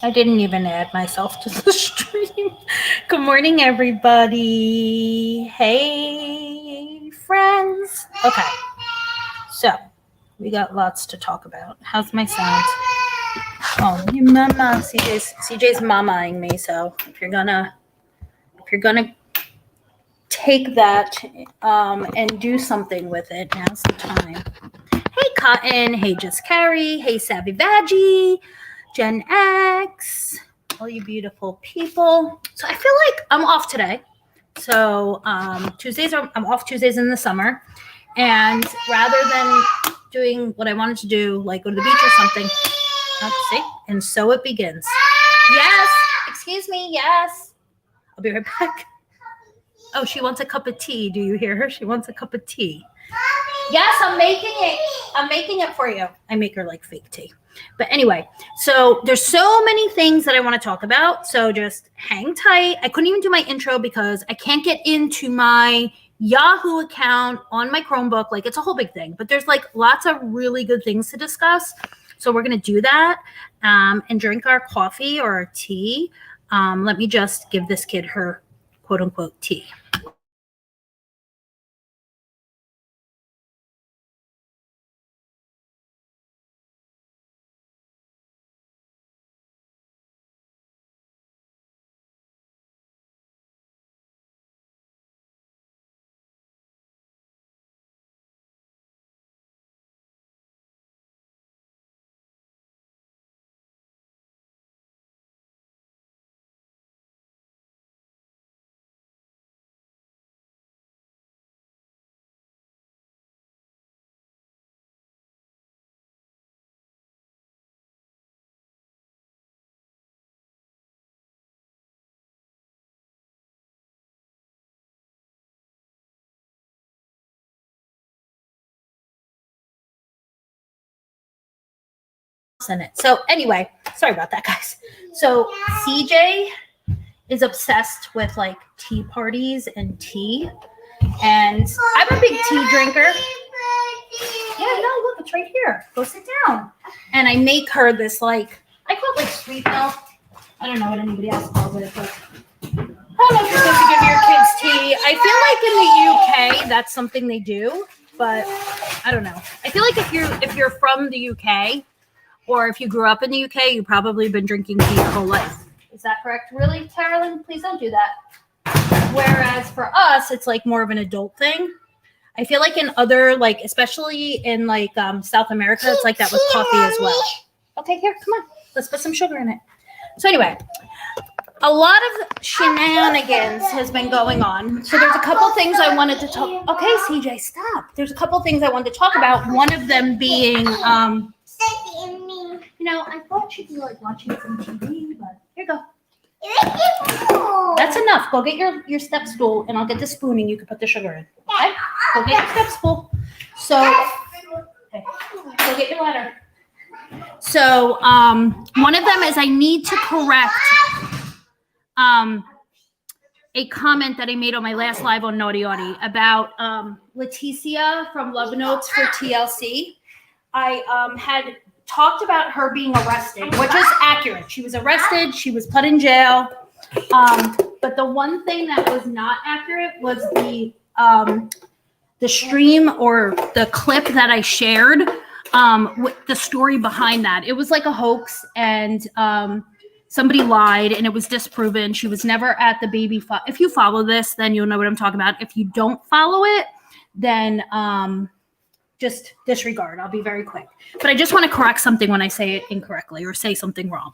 I didn't even add myself to the stream. Good morning, everybody. Hey, friends. Okay, so we got lots to talk about. How's my sound? Oh, your mama. CJ's mamaing me. So if you're gonna take that and do something with it, now's the time. Hey, Cotton. Hey, Just Carrie. Hey, Savvy Veggie. Gen X, all you beautiful people. So I feel like I'm off today. So Tuesdays I'm off Tuesdays in the summer, and rather than doing what I wanted to do, like go to the beach or something, see, and so it begins. Yes, excuse me. Yes, I'll be right back. Oh, she wants a cup of tea. Do you hear her? She wants a cup of tea. Yes, I'm making it. I'm making it for you. I make her like fake tea. But anyway, so there's so many things that I want to talk about. So just hang tight. I couldn't even do my intro because I can't get into my Yahoo account on my Chromebook. Like it's a whole big thing. But there's like lots of really good things to discuss. So we're going to do that and drink our coffee or our tea. Let me just give this kid her quote unquote tea. In it. So anyway, sorry about that, guys. So CJ is obsessed with like tea parties and tea, and I'm a big tea drinker. Yeah, no, look, it's right here. Go sit down. And I make her this like, I call it like sweet milk. I don't know what anybody else calls it, but I don't know if you're supposed to give your kids tea. I feel like in the UK that's something they do, but I don't know. I feel like if you're from the UK. Or if you grew up in the UK, you've probably been drinking tea your whole life. Is that correct? Really, Carolyn? Please don't do that. Whereas for us, it's like more of an adult thing. I feel like in other, like, especially in like South America, it's like that with coffee as well. Okay, here, come on. Let's put some sugar in it. So anyway, a lot of shenanigans has been going on. So there's a couple things I wanted to talk. Okay, CJ, stop. There's a couple things I wanted to talk about. One of them being I thought you'd be like watching some TV, but here you go. That's enough. Go get your step stool, and I'll get the spoon, and you can put the sugar in. Okay? Go get your step stool. So, okay. Go get your ladder. So, one of them is I need to correct a comment that I made on my last live on Naughty Audie about Leticia from Love Notes for TLC. I had talked about her being arrested, which is accurate. She was arrested. She was put in jail. But the one thing that was not accurate was the stream or the clip that I shared with the story behind that. It was like a hoax, and somebody lied, and it was disproven. She was never at the baby. If you follow this, then you'll know what I'm talking about. If you don't follow it, then just disregard. I'll be very quick. But I just want to correct something when I say it incorrectly or say something wrong.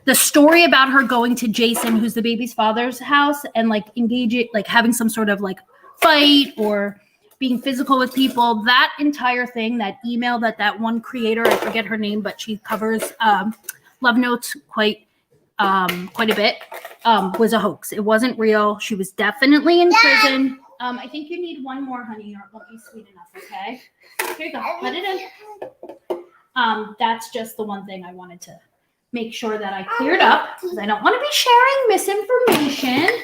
The story about her going to Jason, who's the baby's father's house, and like engaging, like having some sort of like fight or being physical with people, that entire thing, that email that one creator, I forget her name, but she covers Love Notes quite a bit, was a hoax. It wasn't real. She was definitely in prison. I think you need one more, honey, or it won't be sweet enough, okay? Here you go. Put it in. That's just the one thing I wanted to make sure that I cleared up, because I don't want to be sharing misinformation.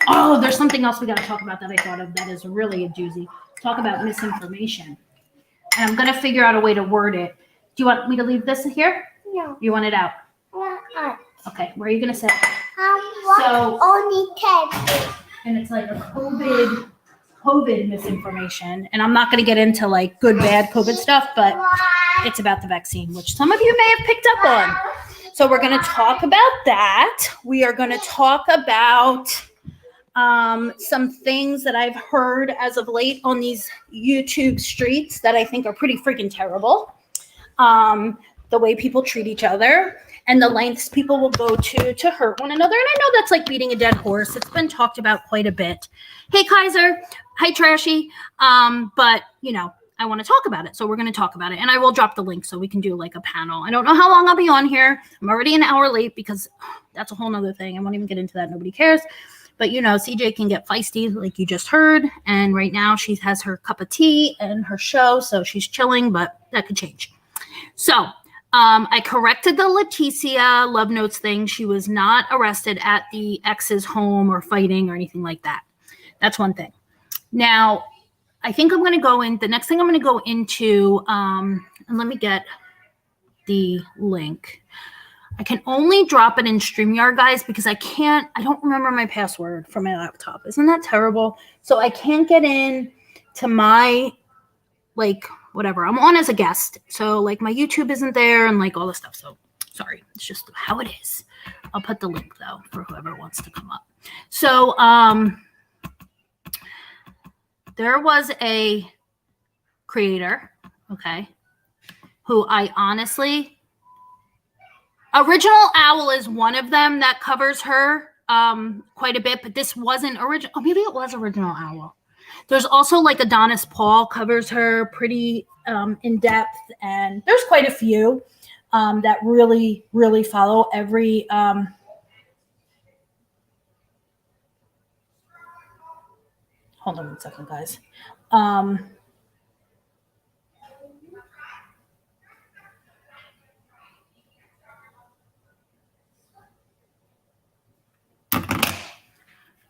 Oh, there's something else we got to talk about that I thought of that is really a doozy. Talk about misinformation. And I'm going to figure out a way to word it. Do you want me to leave this here? No. You want it out? Well, Okay, where are you gonna sit? So only 10. And it's like a COVID misinformation. And I'm not gonna get into like good, bad COVID stuff, but it's about the vaccine, which some of you may have picked up on. So we're gonna talk about that. We are gonna talk about some things that I've heard as of late on these YouTube streets that I think are pretty freaking terrible. The way people treat each other and the lengths people will go to hurt one another. And I know that's like beating a dead horse. It's been talked about quite a bit. Hey, Kaiser. Hi, Trashy. But, you know, I want to talk about it. So we're going to talk about it. And I will drop the link so we can do like a panel. I don't know how long I'll be on here. I'm already an hour late because that's a whole nother thing. I won't even get into that. Nobody cares. But, you know, CJ can get feisty like you just heard. And right now she has her cup of tea and her show. So she's chilling, but that could change. So I corrected the Leticia Love Notes thing. She was not arrested at the ex's home or fighting or anything like that. That's one thing. Now, I think I'm going to go in. The next thing I'm going to go into, and let me get the link. I can only drop it in StreamYard, guys, because I don't remember my password for my laptop. Isn't that terrible? So I can't get in to my, like, whatever. I'm on as a guest. So, like, my YouTube isn't there and, like, all this stuff. So, sorry. It's just how it is. I'll put the link, though, for whoever wants to come up. So, there was a creator, okay, who I honestly... Original Owl is one of them that covers her quite a bit, but this wasn't original. Oh, maybe it was Original Owl. There's also like Adonis Paul covers her pretty in depth, and there's quite a few that really, really follow every. Hold on 1 second, guys.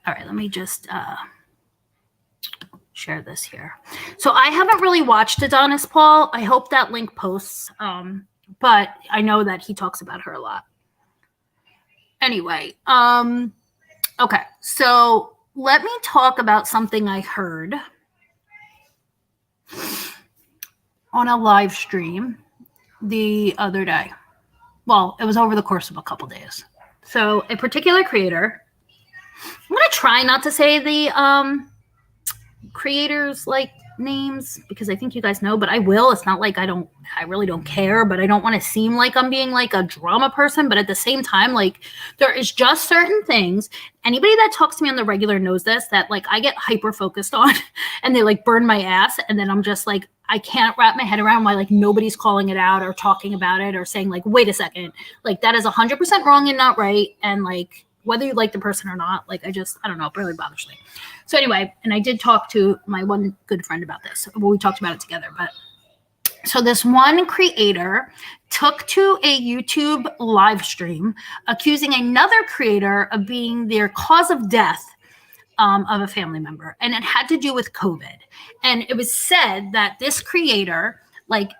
All right, let me just share this here. So I haven't really watched Adonis Paul. I hope that link posts, but I know that he talks about her a lot. Anyway, okay, so let me talk about something I heard on a live stream the other day. Well, it was over the course of a couple days. So a particular creator, I'm going to try not to say the creators like names because I think you guys know, but I will. It's not like I really don't care, but I don't want to seem like I'm being like a drama person. But at the same time, like there is just certain things. Anybody that talks to me on the regular knows this, that like I get hyper focused on and they like burn my ass. And then I'm just like, I can't wrap my head around why like nobody's calling it out or talking about it or saying like, wait a second, like that is 100% wrong and not right. And like, whether you like the person or not, like I don't know, it really bothers me. So anyway, and I did talk to my one good friend about this. Well, we talked about it together, but so this one creator took to a YouTube live stream accusing another creator of being their cause of death of a family member. And it had to do with COVID. And it was said that this creator, like,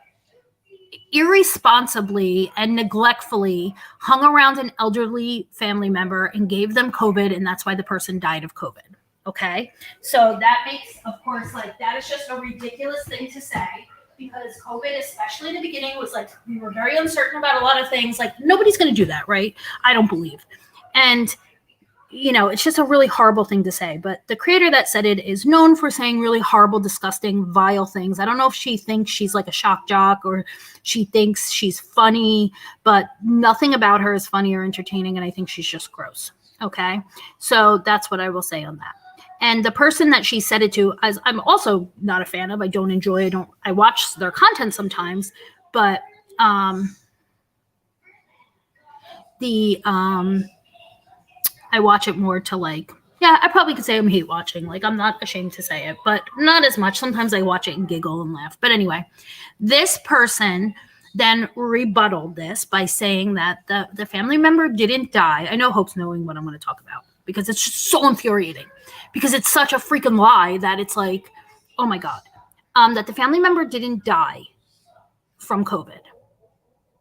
irresponsibly and neglectfully hung around an elderly family member and gave them COVID, and that's why the person died of COVID. Okay, so that makes, of course, like that is just a ridiculous thing to say because COVID, especially in the beginning, was like we were very uncertain about a lot of things. Like nobody's going to do that, right? I don't believe, and you know, it's just a really horrible thing to say. But the creator that said it is known for saying really horrible, disgusting, vile things. I don't know if she thinks she's like a shock jock or she thinks she's funny, but nothing about her is funny or entertaining. And I think she's just gross. Okay. So that's what I will say on that. And the person that she said it to, as I'm also not a fan of, I don't enjoy, I watch their content sometimes, but I watch it more to like, yeah, I probably could say I'm hate watching. Like, I'm not ashamed to say it, but not as much. Sometimes I watch it and giggle and laugh. But anyway, this person then rebutted this by saying that the family member didn't die. I know Hope's knowing what I'm going to talk about because it's just so infuriating because it's such a freaking lie that it's like, oh my God, that the family member didn't die from COVID.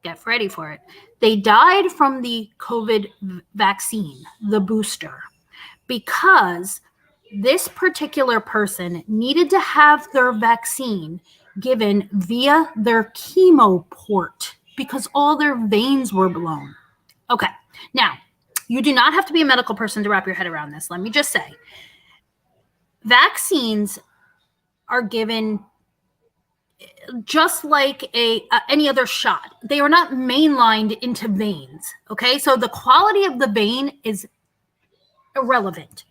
get ready for it. They died from the COVID vaccine, the booster, because this particular person needed to have their vaccine given via their chemo port because all their veins were blown. Okay, now, you do not have to be a medical person to wrap your head around this. Let me just say, vaccines are given just like any other shot. They are not mainlined into veins, okay? So the quality of the vein is irrelevant.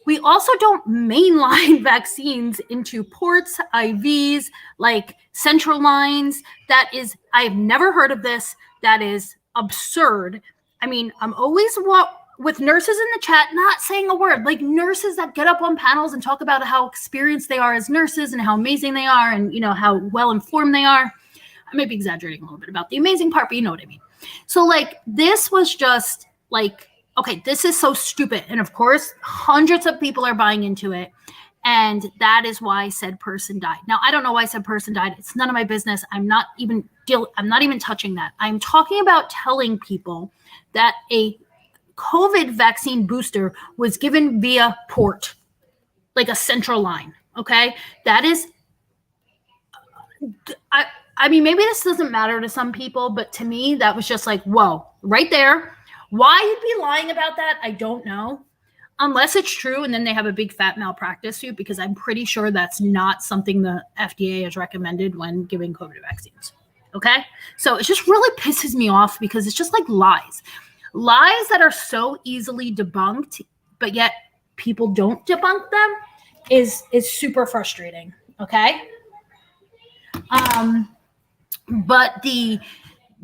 We also don't mainline vaccines into ports, IVs, like central lines. That is, I've never heard of this. That is absurd. I mean, I'm always with nurses in the chat, not saying a word, like nurses that get up on panels and talk about how experienced they are as nurses and how amazing they are and, you know, how well informed they are. I may be exaggerating a little bit about the amazing part, but you know what I mean. So like, this was just like, okay, this is so stupid. And of course, hundreds of people are buying into it. And that is why said person died. Now, I don't know why said person died. It's none of my business. I'm not even touching that. I'm talking about telling people that a COVID vaccine booster was given via port, like a central line. Okay. That is, I mean, maybe this doesn't matter to some people, but to me, that was just like, whoa, right there. Why you'd be lying about that, I don't know. Unless it's true, and then they have a big fat malpractice suit, because I'm pretty sure that's not something the FDA has recommended when giving COVID vaccines. Okay? So it just really pisses me off because it's just like lies. Lies that are so easily debunked, but yet people don't debunk them is super frustrating. Okay? But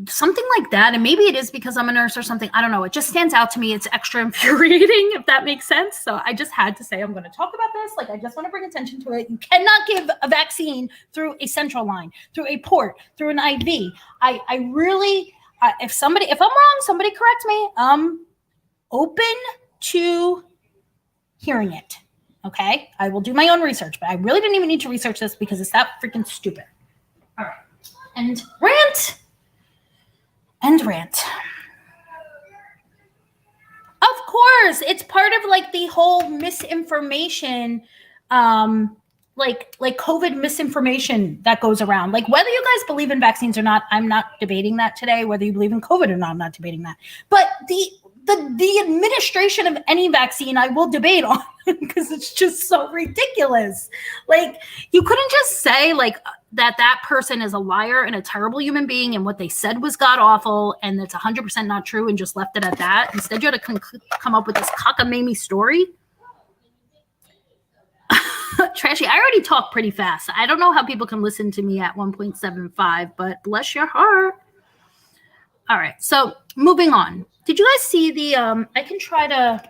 something like that, and maybe it is because I'm a nurse or something, I don't know, it just stands out to me. It's extra infuriating, if that makes sense. So I just had to say I'm going to talk about this. Like, I just want to bring attention to it. You cannot give a vaccine through a central line, through a port, through an IV. I really, if I'm wrong, somebody correct me. I'm open to hearing it. Okay, I will do my own research, but I really didn't even need to research this because it's that freaking stupid. All right, and rant. Of course, it's part of like the whole misinformation, like COVID misinformation that goes around. Like, whether you guys believe in vaccines or not, I'm not debating that today. Whether you believe in COVID or not, I'm not debating that. But the administration of any vaccine, I will debate on because it's just so ridiculous. Like, you couldn't just say like that person is a liar and a terrible human being and what they said was god awful and it's 100% not true and just left it at that. Instead, you had to come up with this cockamamie story. Trashy, I already talk pretty fast. I don't know how people can listen to me at 1.75, but bless your heart. All right, so moving on. Did you guys see the, I can try to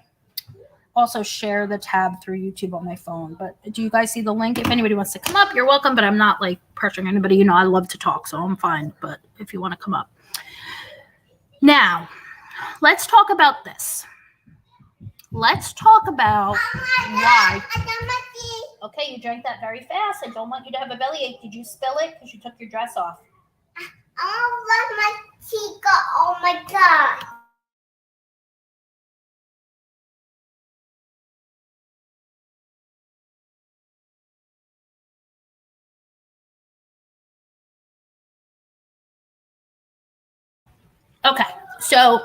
also share the tab through YouTube on my phone, but do you guys see the link? If anybody wants to come up, you're welcome, but I'm not like pressuring anybody. You know, I love to talk, so I'm fine, but if you want to come up. Now, let's talk about this. Let's talk about why. Okay, you drank that very fast. I don't want you to have a bellyache. Did you spill it because you took your dress off? Oh, my chica. Oh my God. Okay, so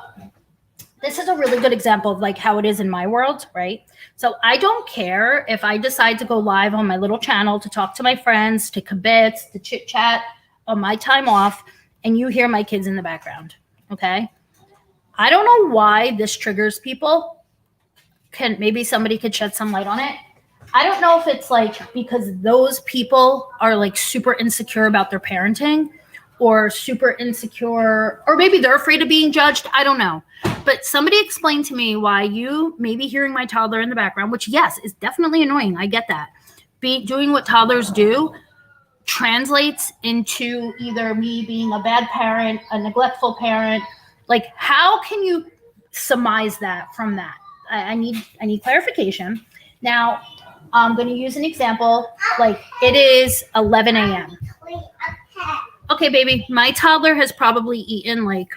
this is a really good example of like how it is in my world, right? So I don't care if I decide to go live on my little channel to talk to my friends, to kibitz, to chit chat on my time off, and you hear my kids in the background, okay? I don't know why this triggers people. Maybe somebody could shed some light on it. I don't know if it's like because those people are like super insecure about their parenting or super insecure, or maybe they're afraid of being judged. I don't know. But somebody explained to me why you maybe hearing my toddler in the background, which yes, is definitely annoying. I get that. Doing what toddlers do translates into either me being a bad parent, a neglectful parent. Like, how can you surmise that from that? I need clarification. Now, I'm going to use an example. Like, it is 11 a.m. Okay, baby, my toddler has probably eaten like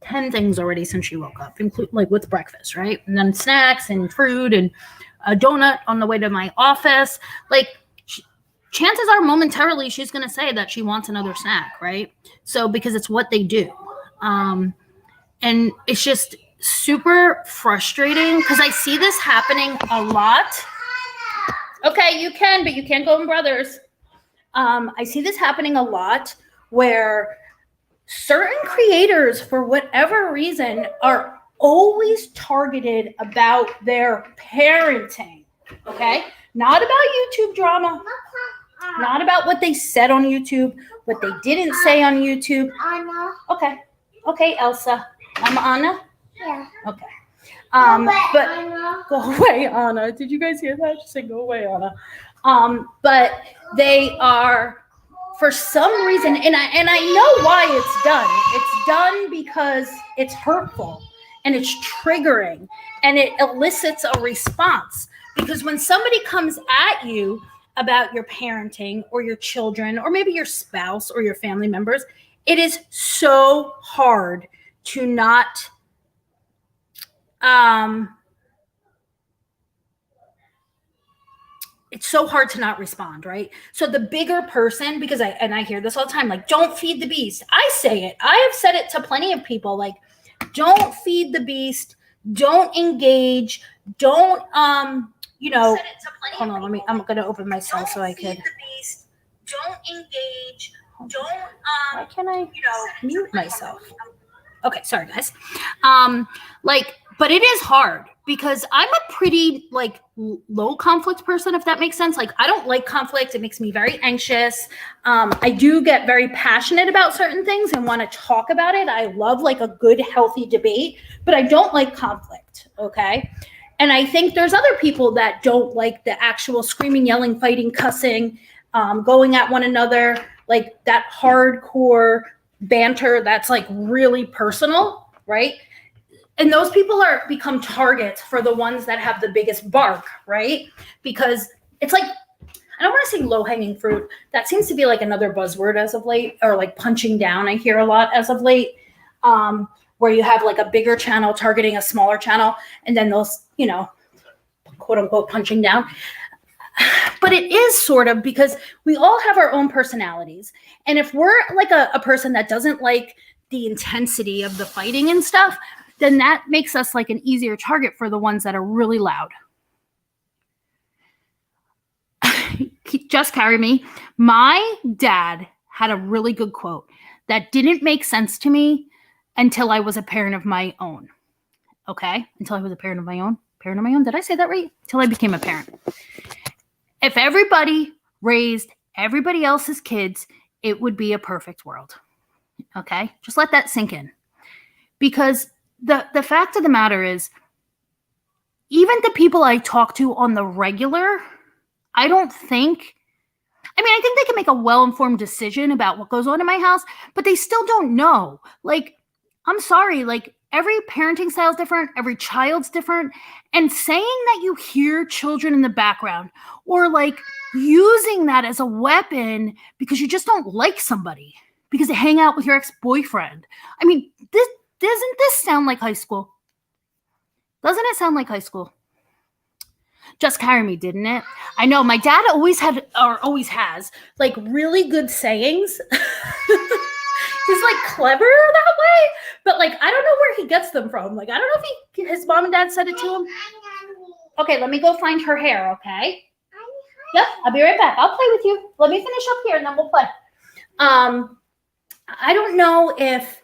10 things already since she woke up, include like with breakfast, right? And then snacks and fruit and a donut on the way to my office. Like, chances are momentarily she's going to say that she wants another snack, right? So, because it's what they do. And it's just super frustrating because I see this happening a lot. Okay, you can, but you can't go in brothers. I see this happening a lot where certain creators, for whatever reason, are always targeted about their parenting. Okay? Not about YouTube drama, not about what they said on YouTube, what they didn't say on YouTube. Anna. Okay, Elsa. I'm Anna? Yeah. Okay. But Anna. Go away, Anna. Did you guys hear that? She said, go away, Anna. But they are, for some reason, and I know why it's done. It's done because it's hurtful and it's triggering and it elicits a response. Because when somebody comes at you about your parenting or your children or maybe your spouse or your family members, it is so hard to not it's so hard to not respond, right? So the bigger person, because I hear this all the time, like, don't feed the beast. I say it. I have said it to plenty of people, like, don't feed the beast, don't engage, don't hold on, I'm gonna open my cell so I could. Don't engage, why can't I mute myself? Okay, sorry guys. But it is hard because I'm a pretty like low conflict person, if that makes sense. Like, I don't like conflict. It makes me very anxious. I do get very passionate about certain things and want to talk about it. I love like a good, healthy debate, but I don't like conflict. Okay. And I think there's other people that don't like the actual screaming, yelling, fighting, cussing, going at one another, like that hardcore banter that's like really personal, right? And those people become targets for the ones that have the biggest bark, right? Because it's like, I don't want to say low-hanging fruit. That seems to be like another buzzword as of late, or like punching down, I hear a lot as of late, where you have like a bigger channel targeting a smaller channel, and then those, quote unquote, punching down. But it is sort of, because we all have our own personalities. And if we're like a person that doesn't like the intensity of the fighting and stuff, then that makes us like an easier target for the ones that are really loud. Just carry me. My dad had a really good quote that didn't make sense to me until I was a parent of my own. Okay? Until I was a parent of my own. Parent of my own. Did I say that right? Until I became a parent. If everybody raised everybody else's kids, it would be a perfect world. Okay? Just let that sink in. Because the fact of the matter is, even the people I talk to on the regular, I think they can make a well-informed decision about what goes on in my house, but they still don't know. Like, I'm sorry, like, every parenting style is different, every child's different, and saying that you hear children in the background or like using that as a weapon because you just don't like somebody because they hang out with your ex-boyfriend. I mean, doesn't this sound like high school? Doesn't it sound like high school? Just carry me, didn't it? I know my dad always has like really good sayings. He's like clever that way, but like I don't know where he gets them from. Like, I don't know if his mom and dad said it to him. Okay, let me go find her hair, okay? Yep, I'll be right back. I'll play with you. Let me finish up here and then we'll play. I don't know if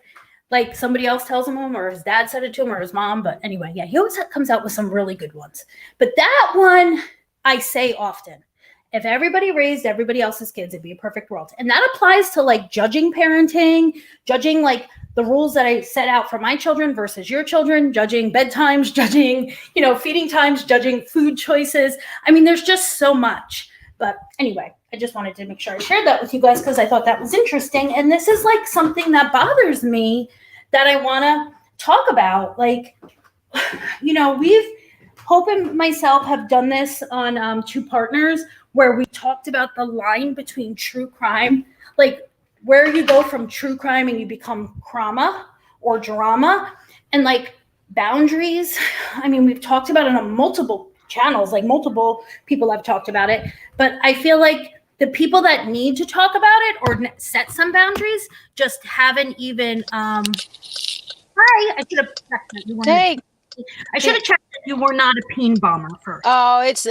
like somebody else tells him or his dad said it to him or his mom, but anyway, yeah, he always comes out with some really good ones. But that one I say often. If everybody raised everybody else's kids, it'd be a perfect world. And that applies to like judging parenting, judging like the rules that I set out for my children versus your children, judging bedtimes, judging, feeding times, judging food choices. I mean, there's just so much. But anyway, I just wanted to make sure I shared that with you guys because I thought that was interesting. And this is like something that bothers me that I want to talk about. Like, Hope and myself have done this on Two Partners, where we talked about the line between true crime. Like, where you go from true crime and you become crama or drama, and like boundaries. I mean, we've talked about it on multiple channels, like multiple people have talked about it, but I feel like the people that need to talk about it or set some boundaries just haven't even hi, I should have checked that you weren't I should have checked that you were not a peen bomber first. Oh, it's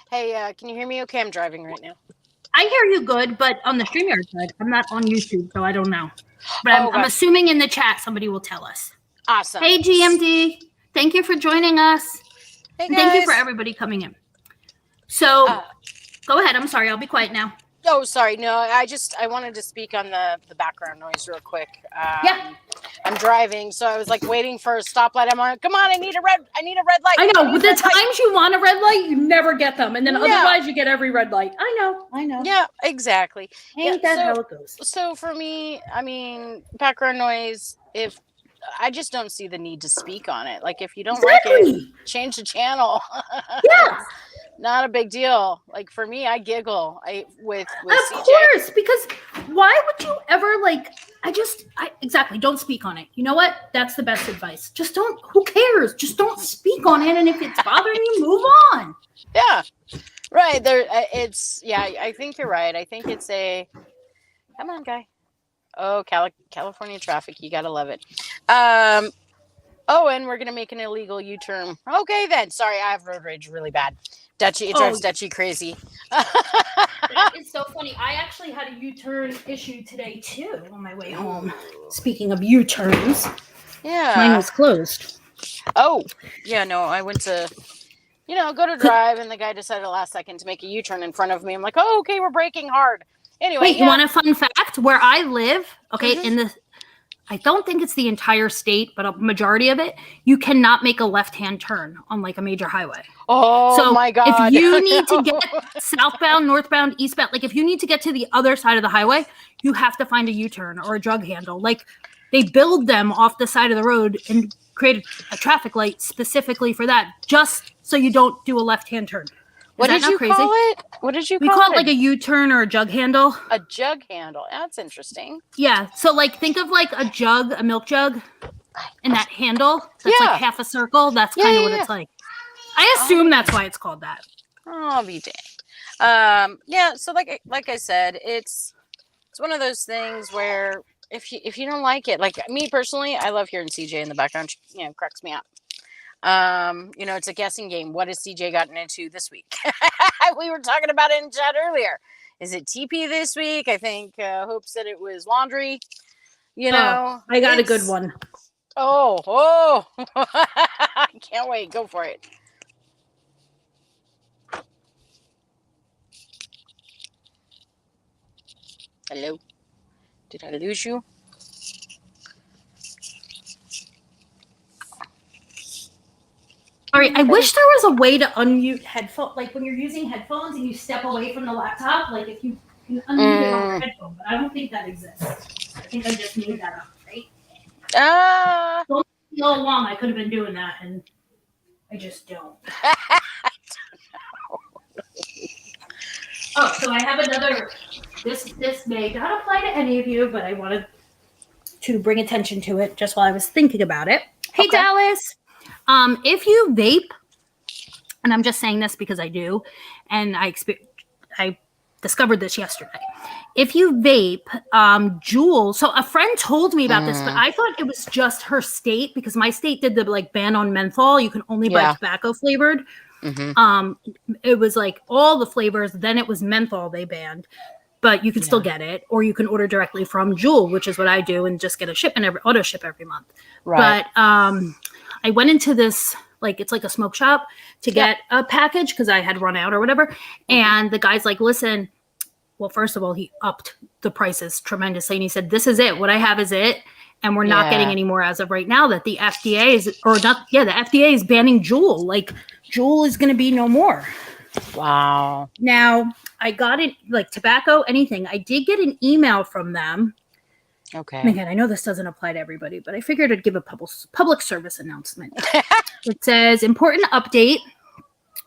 hey, can you hear me okay? I'm driving right now. I hear you good, but on the StreamYard side, I'm not on YouTube, so I don't know. But I'm assuming in the chat somebody will tell us. Awesome. Hey, GMD. Thank you for joining us. Hey, and thank you for everybody coming in. So go ahead. I'm sorry. I'll be quiet now. Oh, sorry. No, I wanted to speak on the background noise real quick. Yeah. I'm driving, so I was like waiting for a stoplight. I'm like, come on, I need a red light. I know. With the times you want a red light, you never get them. And then otherwise you get every red light. I know. Yeah, exactly. Ain't that how it goes? So for me, I mean, background noise, if I just don't see the need to speak on it. Like if you don't like it, change the channel. Yeah. Not a big deal. Like for me, I giggle with of CJ. course, because why would you ever like? Exactly. Don't speak on it. You know what? That's the best advice. Just don't. Who cares? Just don't speak on it. And if it's bothering you, move on. Yeah. Right. There. It's. Yeah. I think you're right. I think it's a. Come on, guy. Oh, California traffic. You gotta love it. Oh, and we're gonna make an illegal U-turn. Okay, then. Sorry, I have road rage really bad. Dutchie, it drives Dutchie crazy. That is so funny. I actually had a U-turn issue today too on my way home. Speaking of U-turns, mine was closed. Oh, yeah. No, I went to, go to drive, and the guy decided last second to make a U-turn in front of me. I'm like, oh, okay, we're braking hard. Anyway, wait, you want a fun fact? Where I live, okay, I don't think it's the entire state, but a majority of it, you cannot make a left-hand turn on like a major highway. Oh, so my God. If you need to get southbound, northbound, eastbound, like if you need to get to the other side of the highway, you have to find a U-turn or a jug handle. Like they build them off the side of the road and create a traffic light specifically for that, just so you don't do a left-hand turn. What did you call it? What did you call it? We call it like a U-turn or a jug handle. A jug handle. That's interesting. Yeah. So like think of like a jug, a milk jug, and that handle that's like half a circle. That's kind of what it's like. I assume that's why it's called that. I'll be dang. Yeah, so like I said, it's one of those things where if you don't like it, like me personally, I love hearing CJ in the background, cracks me up. It's a guessing game. What has CJ gotten into this week? We were talking about it in chat earlier. Is it TP this week? I think Hope said it was laundry. I got a good one. Oh, I can't wait. Go for it. Hello? Did I lose you? Sorry, I wish there was a way to unmute headphone, like when you're using headphones and you step away from the laptop, like if you can unmute it on your headphone, but I don't think that exists. I think I just made that up, right? Don't be all along, I could have been doing that, and I just don't. Oh, so I have another, this may not apply to any of you, but I wanted to bring attention to it just while I was thinking about it. Hey, okay. Dallas. If you vape, and I'm just saying this because I do, and I discovered this yesterday. If you vape, Juul, so a friend told me about this, but I thought it was just her state because my state did the like ban on menthol. You can only buy tobacco flavored. Mm-hmm. It was like all the flavors. Then it was menthol they banned, but you can still get it, or you can order directly from Juul, which is what I do, and just get a auto ship every month. Right. But I went into this, like, it's like a smoke shop to get a package because I had run out or whatever. And the guy's like, listen, well, first of all, he upped the prices tremendously. And he said, this is it. What I have is it. And we're not getting any more as of right now that the FDA is, the FDA is banning Juul. Like, Juul is going to be no more. Wow. Now, I got it, like tobacco, anything. I did get an email from them. Okay. And again, I know this doesn't apply to everybody, but I figured I'd give a public service announcement. It says, important update.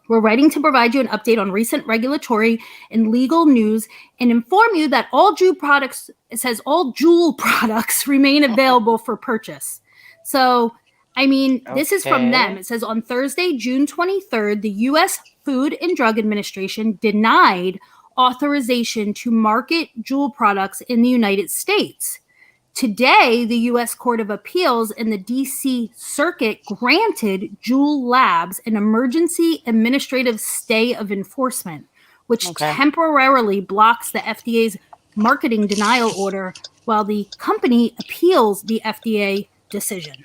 We're writing to provide you an update on recent regulatory and legal news and inform you that all Juul products, it says all Juul products remain available for purchase. So, I mean, this is from them. It says on Thursday, June 23rd, the U.S. Food and Drug Administration denied authorization to market Juul products in the United States. Today, the U.S. Court of Appeals in the D.C. Circuit granted Juul Labs an emergency administrative stay of enforcement, which temporarily blocks the FDA's marketing denial order while the company appeals the FDA decision.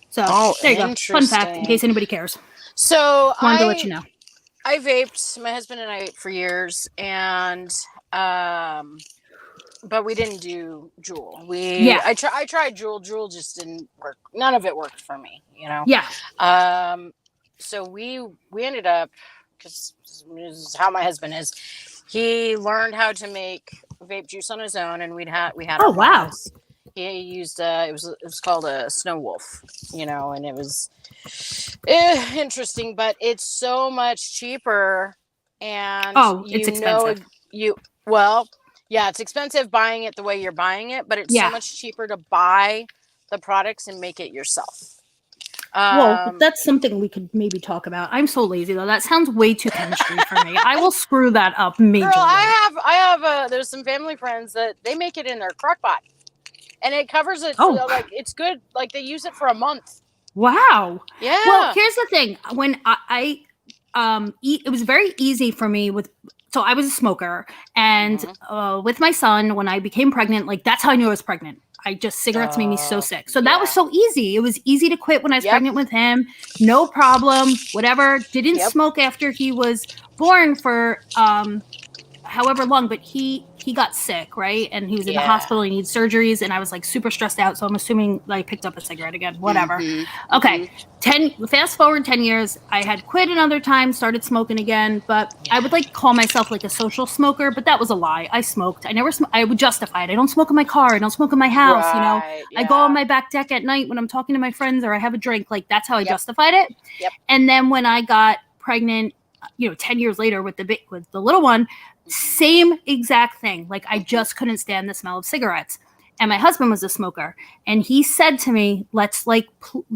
So there you go. Fun fact, in case anybody cares. So Wanted to let you know. I vaped. My husband and I vaped for years, and but we didn't do Juul. I tried Juul. Juul just didn't work. None of it worked for me, you know. Yeah. So we ended up, because this is how my husband is. He learned how to make vape juice on his own, and we had. Oh wow. He used it was called a Snow Wolf, you know, and it was interesting, but it's so much cheaper, and it's expensive. Yeah, it's expensive buying it the way you're buying it, but it's so much cheaper to buy the products and make it yourself. Well, that's something we could maybe talk about. I'm so lazy though. That sounds way too chemistry for me. I will screw that up majorly. Girl, I have there's some family friends that they make it in their crock pot, and it covers it. Like it's good. Like they use it for a month. Wow. Yeah. Well, here's the thing. When I it was very easy for me so I was a smoker, and with my son, when I became pregnant, like that's how I knew I was pregnant. Cigarettes made me so sick. So that was so easy. It was easy to quit when I was pregnant with him. No problem. Whatever. Didn't smoke after he was born for however long, but he got sick, right? And he was in the hospital. He needed surgeries, and I was like super stressed out. So I'm assuming I picked up a cigarette again. Whatever. Okay. Fast forward 10 years, I had quit another time, started smoking again, but I would like call myself like a social smoker, but that was a lie. I smoked. I would justify it. I don't smoke in my car. I don't smoke in my house. You know, I go on my back deck at night when I'm talking to my friends or I have a drink. Like that's how I justified it. And then when I got pregnant, 10 years later with the little one, same exact thing. Like I just couldn't stand the smell of cigarettes. And my husband was a smoker, and he said to me, let's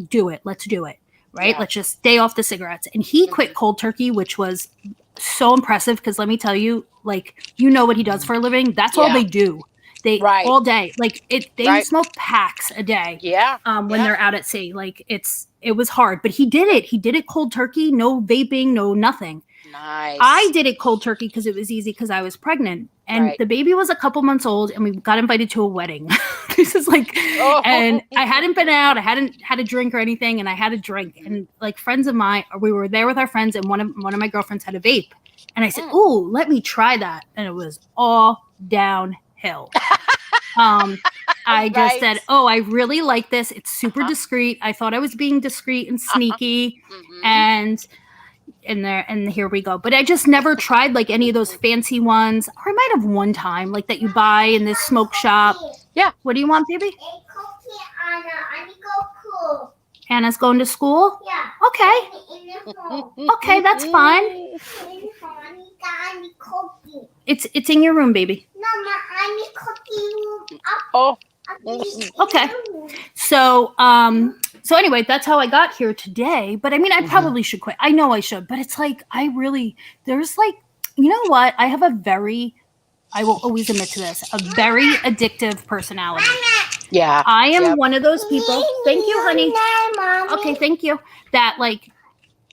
do it. Let's do it. Right. Yeah. Let's just stay off the cigarettes. And he quit cold turkey, which was so impressive. Cause let me tell you, like, what he does for a living. That's all they do. They all day, like they smoke packs a day. Yeah. When they're out at sea, like it was hard, but he did it. He did it cold turkey, no vaping, no nothing. Nice. I did it cold turkey because it was easy because I was pregnant, and the baby was a couple months old, and we got invited to a wedding. This is like, and I hadn't been out, I hadn't had a drink or anything, and I had a drink, and like friends of mine, we were there with our friends, and one of my girlfriends had a vape, and I said, "Oh, let me try that," and it was all downhill. I just said, "Oh, I really like this. It's super discreet." I thought I was being discreet and sneaky, and here we go. But I just never tried like any of those fancy ones. Or I might have one time, like that you buy in this smoke shop. Yeah. What do you want, baby? Anna. I need to go school. Anna's going to school? Yeah. Okay. Okay, that's fine. It's in your room, baby. No, I need cookie. Oh. Okay. So anyway, that's how I got here today. But I mean, I probably should quit. I know I should, but it's like, there's like, you know what? I will always admit to this, a very addictive personality. Yeah. I am one of those people. Thank you, honey. Okay. Thank you. That like,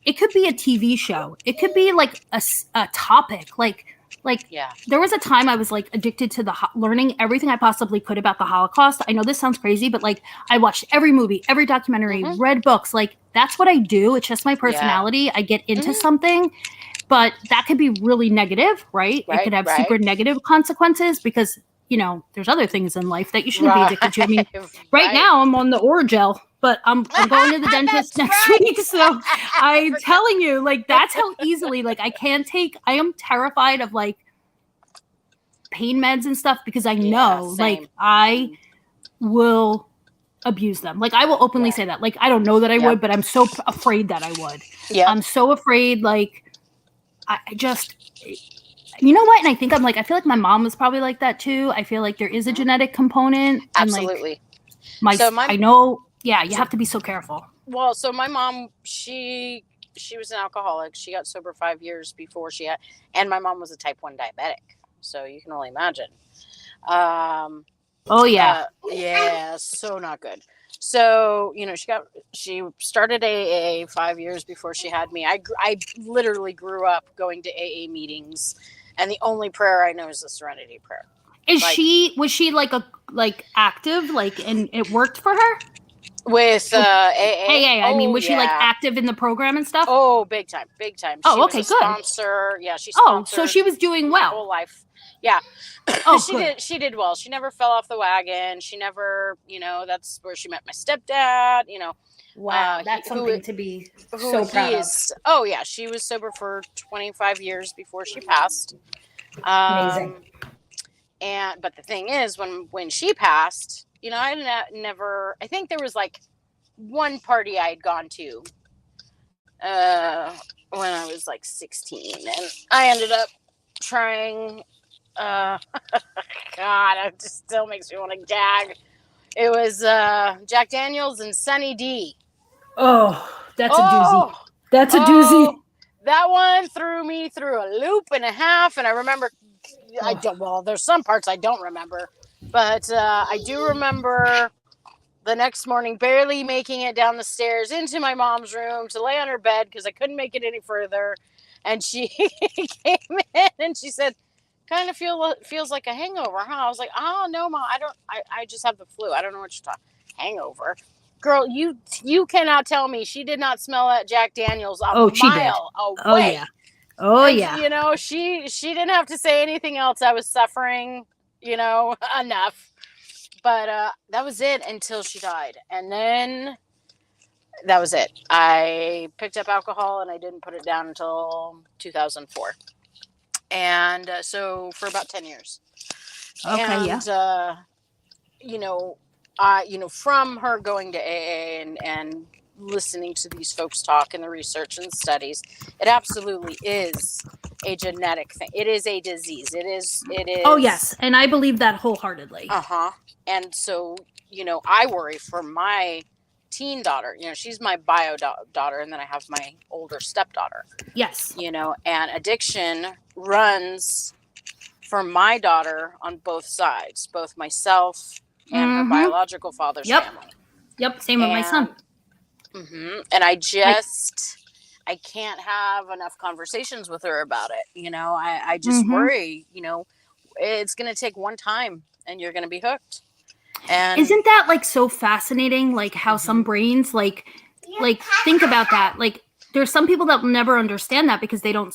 it could be a TV show. It could be like a topic. There was a time I was like addicted to learning everything I possibly could about the Holocaust. I know this sounds crazy, but like I watched every movie, every documentary, read books. Like that's what I do. It's just my personality. Yeah. I get into something, but that could be really negative, right? It could have super negative consequences because, there's other things in life that you shouldn't be addicted to. I mean, right now I'm on the Oragel, but I'm going to the dentist next week. So I'm telling you, like, that's how easily, like, I am terrified of like pain meds and stuff because I know, like, I will abuse them. Like I will openly say that. Like I don't know that I would, but I'm so afraid that I would. Yeah. I'm so afraid. Like I just, you know what? And I think I feel like my mom was probably like that too. I feel like there is a genetic component. Absolutely. And like I know, you have to be so careful. Well, so my mom, she was an alcoholic. She got sober 5 years before and my mom was a type 1 diabetic. So you can only imagine. Yeah, so not good. So, she started AA 5 years before she had me. I literally grew up going to AA meetings, and the only prayer I know is the Serenity Prayer. Was she active, and it worked for her? With AA? I mean, was she active in the program and stuff? Oh, big time. Oh, she okay, was a good. sponsor. Yeah, she sponsored. So she was doing my well. whole life. Yeah. She did well. She never fell off the wagon. She never, that's where she met my stepdad, Wow, that's something to be so proud of. Oh yeah, she was sober for 25 years before she passed. Amazing. But the thing is, when she passed, I never. I think there was one party I had gone to when I was 16, and I ended up trying. God, it just still makes me want to gag. It was Jack Daniels and Sunny D. Oh, that's a doozy. That's a doozy. That one threw me through a loop and a half, and I remember. There's some parts I don't remember, but I do remember the next morning barely making it down the stairs into my mom's room to lay on her bed because I couldn't make it any further, and she came in and she said, kind of feels like a hangover, huh? I was like, oh no, Mom, I just have the flu. I don't know what you're talking. Hangover, girl, you cannot tell me she did not smell that Jack Daniels a mile away. Oh yeah. She didn't have to say anything else. I was suffering, enough, but that was it until she died, and then that was it. I picked up alcohol and I didn't put it down until 2004. And so for about 10 years. Okay, and, from her going to AA and listening to these folks talk and the research and studies, it absolutely is a genetic thing. It is a disease. It is. Oh, yes. And I believe that wholeheartedly. Uh-huh. And so, I worry for my teen daughter. She's my bio daughter, and then I have my older stepdaughter. Yes. And addiction runs for my daughter on both sides, both myself and her biological father's family. Yep. Same with my son. And I can't have enough conversations with her about it. I just worry, it's going to take one time and you're going to be hooked. And isn't that so fascinating? How some brains think about that. There's some people that will never understand that because they don't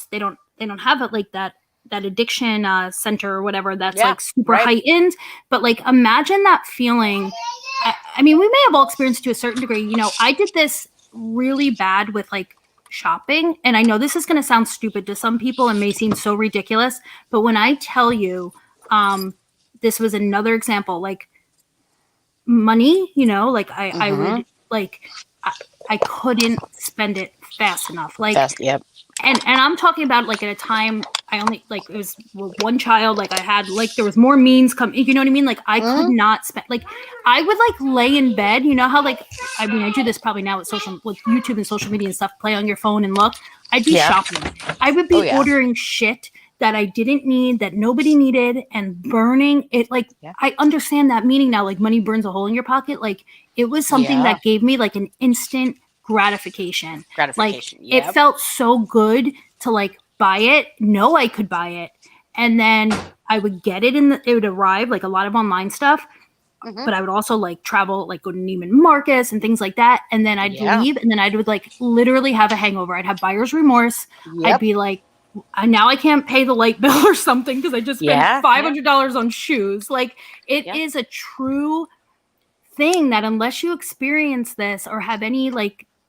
have it that addiction center or whatever that's super heightened. But imagine that feeling. I mean, we may have all experienced to a certain degree. I did this really bad with shopping, and I know this is going to sound stupid to some people and may seem so ridiculous, but when I tell you, this was another example. Money, I would I couldn't spend it fast enough. Yep. And I'm talking about at a time I only it was one child. I had there was more means come. You know what I mean? I could not spend. I would lay in bed. You know how I do this probably now with YouTube and social media and stuff. Play on your phone and look. I'd be shopping. I would be ordering shit that I didn't need, that nobody needed, and burning it. I understand that meaning now. Money burns a hole in your pocket. It was something that gave me an instant gratification. It felt so good to buy it, know I could buy it, and then I would get it it would arrive a lot of online stuff, but I would also travel, go to Neiman Marcus and things like that, and then I'd leave, and then I would literally have a hangover. I'd have buyer's remorse. I'd be now I can't pay the light bill or something because I just spent $500 on shoes. It is a true thing that unless you experience this or have any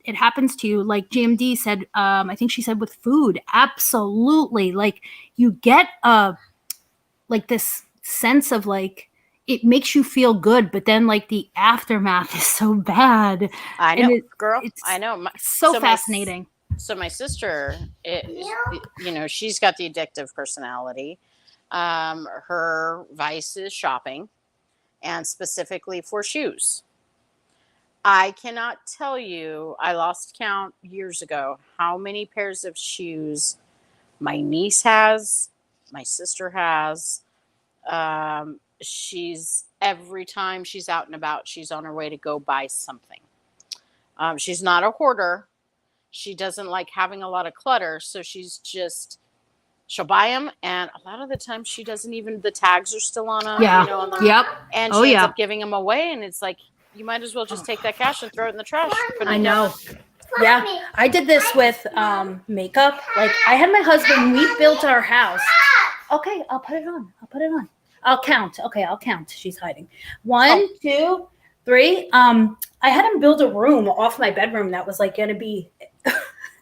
it happens to you, GMD said, I think she said with food, absolutely. You get this sense of it makes you feel good, but then like the aftermath is so bad. I And know, girl. it's I know. so so fascinating. So my sister, she's got the addictive personality. Her vice is shopping, and specifically for shoes. I cannot tell you, I lost count years ago, how many pairs of shoes my niece has, my sister has. Every time she's out and about, she's on her way to go buy something. She's not a hoarder. She doesn't like having a lot of clutter. So she'll buy them. And a lot of the time she doesn't even, the tags are still on them. Yeah. Yep. And Oh, she ends yeah. up giving them away. And it's like, you might as well just take that cash and throw it in the trash. I know. Yeah. I did this with makeup. Like I had my husband, we built our house. Okay, I'll put it on. I'll count. Okay, I'll count. She's hiding. 1, 2, 3. I had him build a room off my bedroom that was like gonna be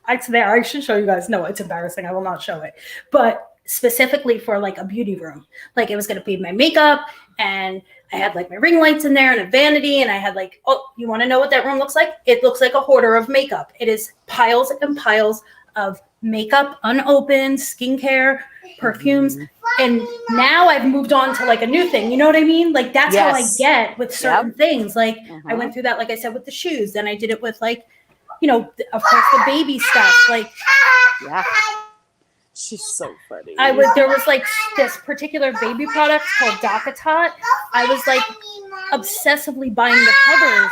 I should show you guys. No, it's embarrassing. I will not show it. But specifically for like a beauty room. Like it was gonna be my makeup, and I had like my ring lights in there and a vanity, and I had like, oh, you want to know what that room looks like? It looks like a hoarder of makeup. It is piles and piles of makeup, unopened, skincare, perfumes. And now I've moved on to like a new thing. You know what I mean? Like that's how I get with certain things. Like I went through that, like I said, with the shoes. Then I did it with like, of course the baby stuff. Like, yeah. She's so funny. There was like this particular baby product called Docatot. I was like obsessively buying the covers.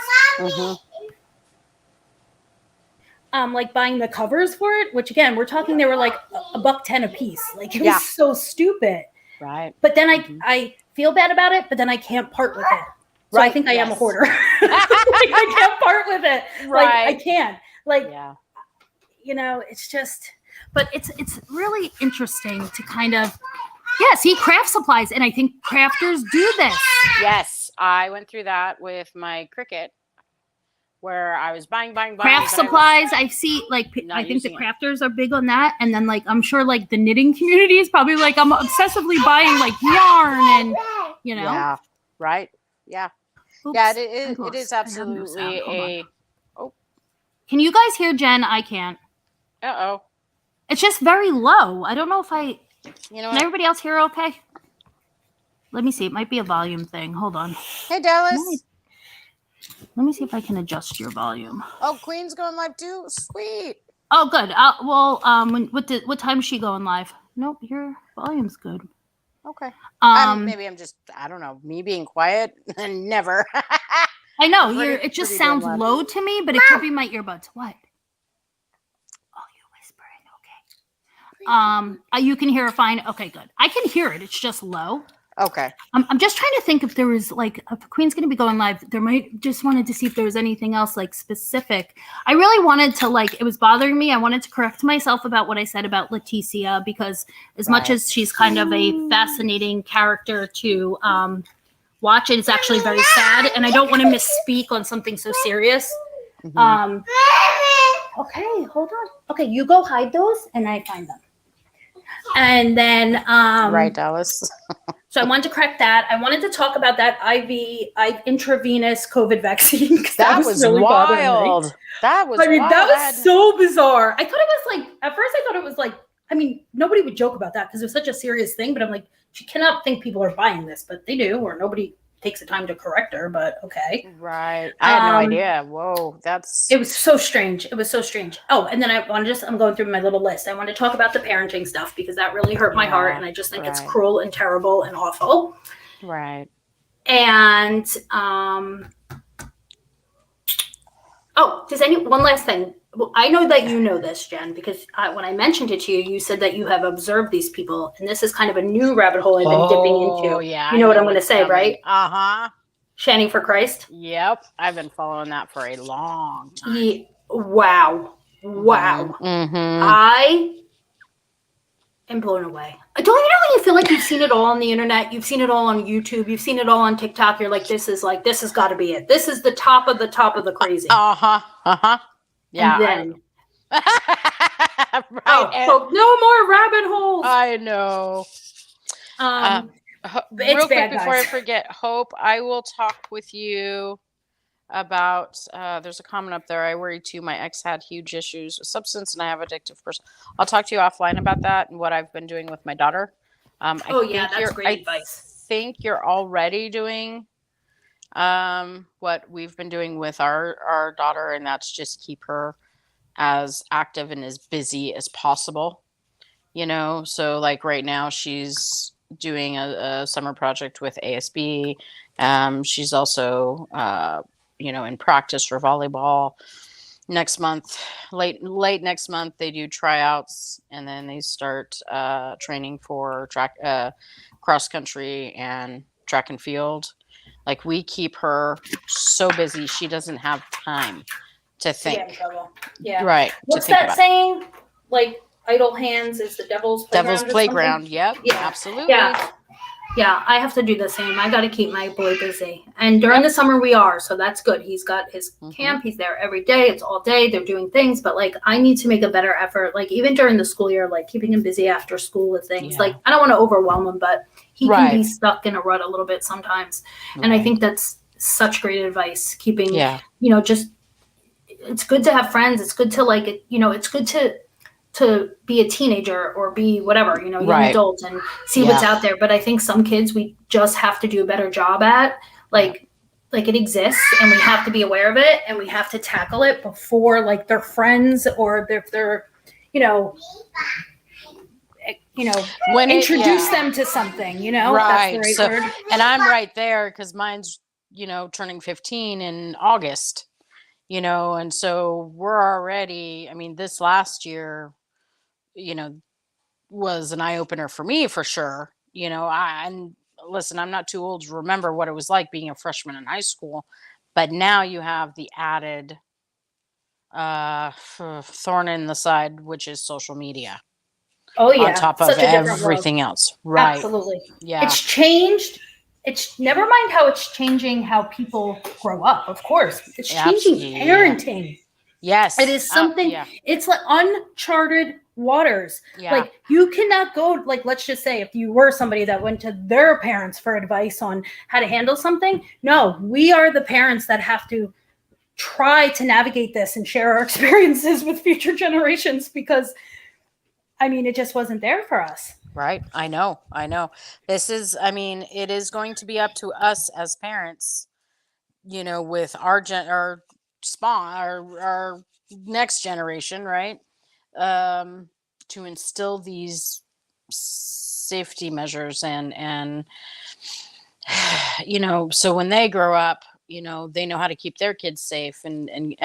Like buying the covers for it, which again, we're talking, they were like $1.10 a piece. Like it was so stupid. Right. But then I feel bad about it, but then I can't part with it. So I think I am a hoarder. Like, I can't part with it. Right. Like I can't. Like, it's just, but it's really interesting to kind of, see craft supplies. And I think crafters do this. Yes. I went through that with my Cricut, where I was buying. Craft supplies. I see, like, I think the crafters are big on that. And then, like, I'm sure, like, the knitting community is probably, like, I'm obsessively buying, like, yarn and, Yeah. Right. Yeah. Oops, yeah, it is absolutely a... Oh. Can you guys hear Jen? I can't. Uh-oh. It's just very low. I don't know if Can everybody else hear okay? Let me see. It might be a volume thing. Hold on. Hey, Dallas. Let me see if I can adjust your volume. Oh, Queen's going live too? Sweet. Oh, good. What time is she going live? Nope, your volume's good. Okay. Maybe I'm just, I don't know, me being quiet and never. I know. It just sounds low to me, but it could be my earbuds. What? Oh, you're whispering. Okay. You can hear it fine. Okay, good. I can hear it. It's just low. Okay. I'm just trying to think if there was like, if Queen's going to be going live, there might, just wanted to see if there was anything else like specific. I really wanted to, like, it was bothering me. I wanted to correct myself about what I said about Leticia, because as much as she's kind of a fascinating character to watch, it's actually very sad. And I don't want to misspeak on something so serious. Okay, hold on. Okay, you go hide those and I find them. And then right, Dallas. So I wanted to correct that. I wanted to talk about that intravenous COVID vaccine. That was really wild. That was wild. That was so bizarre. I thought it was like, at first I thought it was like, nobody would joke about that because it was such a serious thing, but I'm like, she cannot think people are buying this, but they do, or nobody takes the time to correct her, but okay. Right. I had no idea. Whoa, it was so strange. It was so strange. Oh, and then I'm going through my little list. I want to talk about the parenting stuff because that really hurt my heart, and I just think it's cruel and terrible and awful. Right. And one last thing. Well, I know that you know this, Jen, because when I mentioned it to you, you said that you have observed these people, and this is kind of a new rabbit hole I've been dipping into. Oh, yeah. You know what I'm going to say, right? Uh-huh. Shining for Christ? Yep. I've been following that for a long time. Wow. Mm-hmm. I am blown away. Don't you know when you feel like you've seen it all on the internet? You've seen it all on YouTube. You've seen it all on TikTok. You're like, this has got to be it. This is the top of the crazy. Uh-huh. Uh-huh. Yeah. And then, so no more rabbit holes. I know. Real quick bad, before I guys. forget, Hope, I will talk with you about there's a comment up there. I worry too. My ex had huge issues with substance and I have addictive person. I'll talk to you offline about that and what I've been doing with my daughter. Oh yeah, that's great advice. think you're already doing what we've been doing with our daughter, and that's just keep her as active and as busy as possible. So like right now she's doing a summer project with ASB. She's also in practice for volleyball. Next month, late next month, they do tryouts, and then they start training for track, cross country, and track and field. Like, we keep her so busy, she doesn't have time to To get in think. trouble. Yeah. Right. What's to think that about saying? Like idle hands is the devil's playground. Devil's or something? playground. Yep. Yeah. Absolutely. Yeah. Yeah, I have to do the same. I got to keep my boy busy. And during the summer we are, so that's good. He's got his camp. He's there every day. It's all day. They're doing things, but like I need to make a better effort. Like even during the school year, like keeping him busy after school with things. Yeah. Like I don't want to overwhelm him, but he Right. can be stuck in a rut a little bit sometimes. And I think that's such great advice. Keeping, just it's good to have friends. It's good to it's good to be a teenager or be whatever, young Right. adult and see what's out there. But I think some kids we just have to do a better job at, like it exists and we have to be aware of it and we have to tackle it before like their friends or they're when introduce them to something, Right. That's the right word. And I'm right there because mine's, turning 15 in August, and so we're already, this last year, was an eye opener for me for sure. And listen, I'm not too old to remember what it was like being a freshman in high school, but now you have the added thorn in the side, which is social media. Oh yeah, on top of everything else. Right. Absolutely. Yeah. It's changed. It's never mind how it's changing how people grow up. Of course, it's changing parenting. Yes. It is something. It's like uncharted waters. Like you cannot go. Like let's just say if you were somebody that went to their parents for advice on how to handle something. No, we are the parents that have to try to navigate this and share our experiences with future generations because. It just wasn't there for us. Right. I know. This is, it is going to be up to us as parents, with our next generation, right? To instill these safety measures and so when they grow up, they know how to keep their kids safe and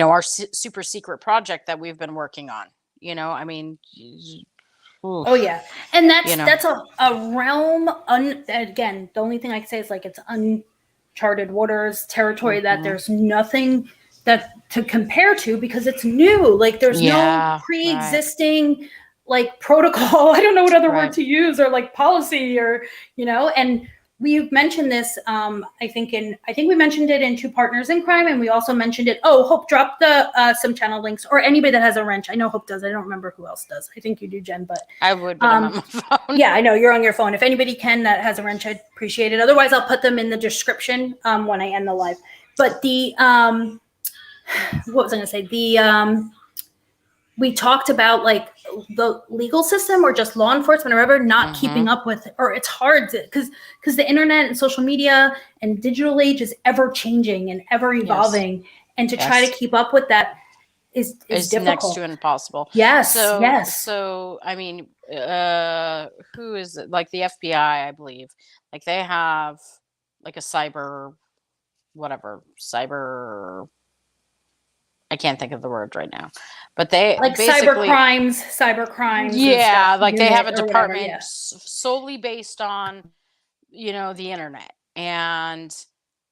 our super secret project that we've been working on. Oh yeah, and that's a realm. Again, the only thing I can say is like it's uncharted waters, territory that there's nothing that to compare to because it's new. Like there's no pre-existing like protocol. I don't know what other word to use or like policy or and. We've mentioned this, I think we mentioned it in Two Partners in Crime, and we also mentioned it. Oh, Hope dropped the some channel links, or anybody that has a wrench. I know Hope does. I don't remember who else does. I think you do, Jen, but I would. But I'm on my phone. Yeah, I know you're on your phone. If anybody can that has a wrench, I'd appreciate it. Otherwise, I'll put them in the description when I end the live. But the what was I going to say? We talked about like the legal system or just law enforcement or whatever not keeping up with it, or it's hard because the internet and social media and digital age is ever changing and ever evolving, and to try to keep up with that is difficult. Next to impossible. Yes. So who is it? Like the FBI, I believe. Like they have like a cyber. I can't think of the word right now, but they like cyber crimes. Yeah, like they have a department solely based on, the internet, and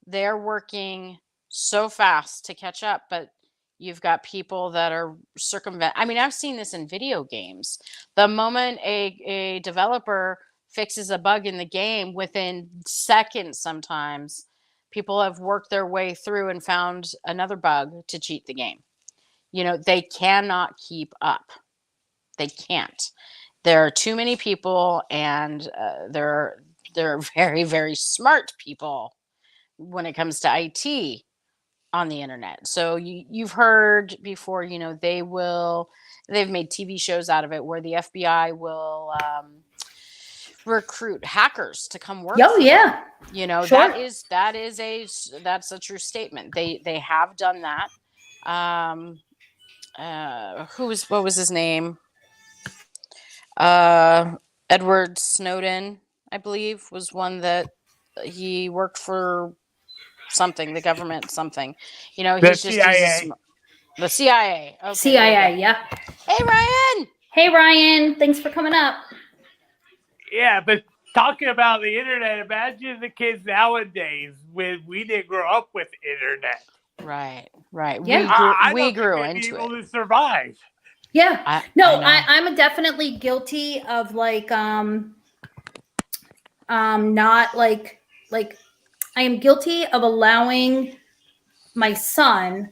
they're working so fast to catch up. But you've got people that are circumvent. I've seen this in video games. The moment a developer fixes a bug in the game, within seconds, sometimes people have worked their way through and found another bug to cheat the game. They cannot keep up. They can't. There are too many people, and there are very, very smart people when it comes to IT on the internet. So you've heard before, they've made TV shows out of it where the FBI will recruit hackers to come work Oh for yeah, them. sure. That's a true statement. They have done that. What was his name? Edward Snowden, I believe, was one that he worked for something, the government, something. The He's CIA. the CIA. Okay, CIA, yeah. Hey, Ryan. Hey Ryan, thanks for coming up. Yeah, but talking about the internet, imagine the kids nowadays when we didn't grow up with internet. Right. Yeah. We grew I'd be into able it. to survive. Yeah. I No, know. I'm definitely guilty of not like I am guilty of allowing my son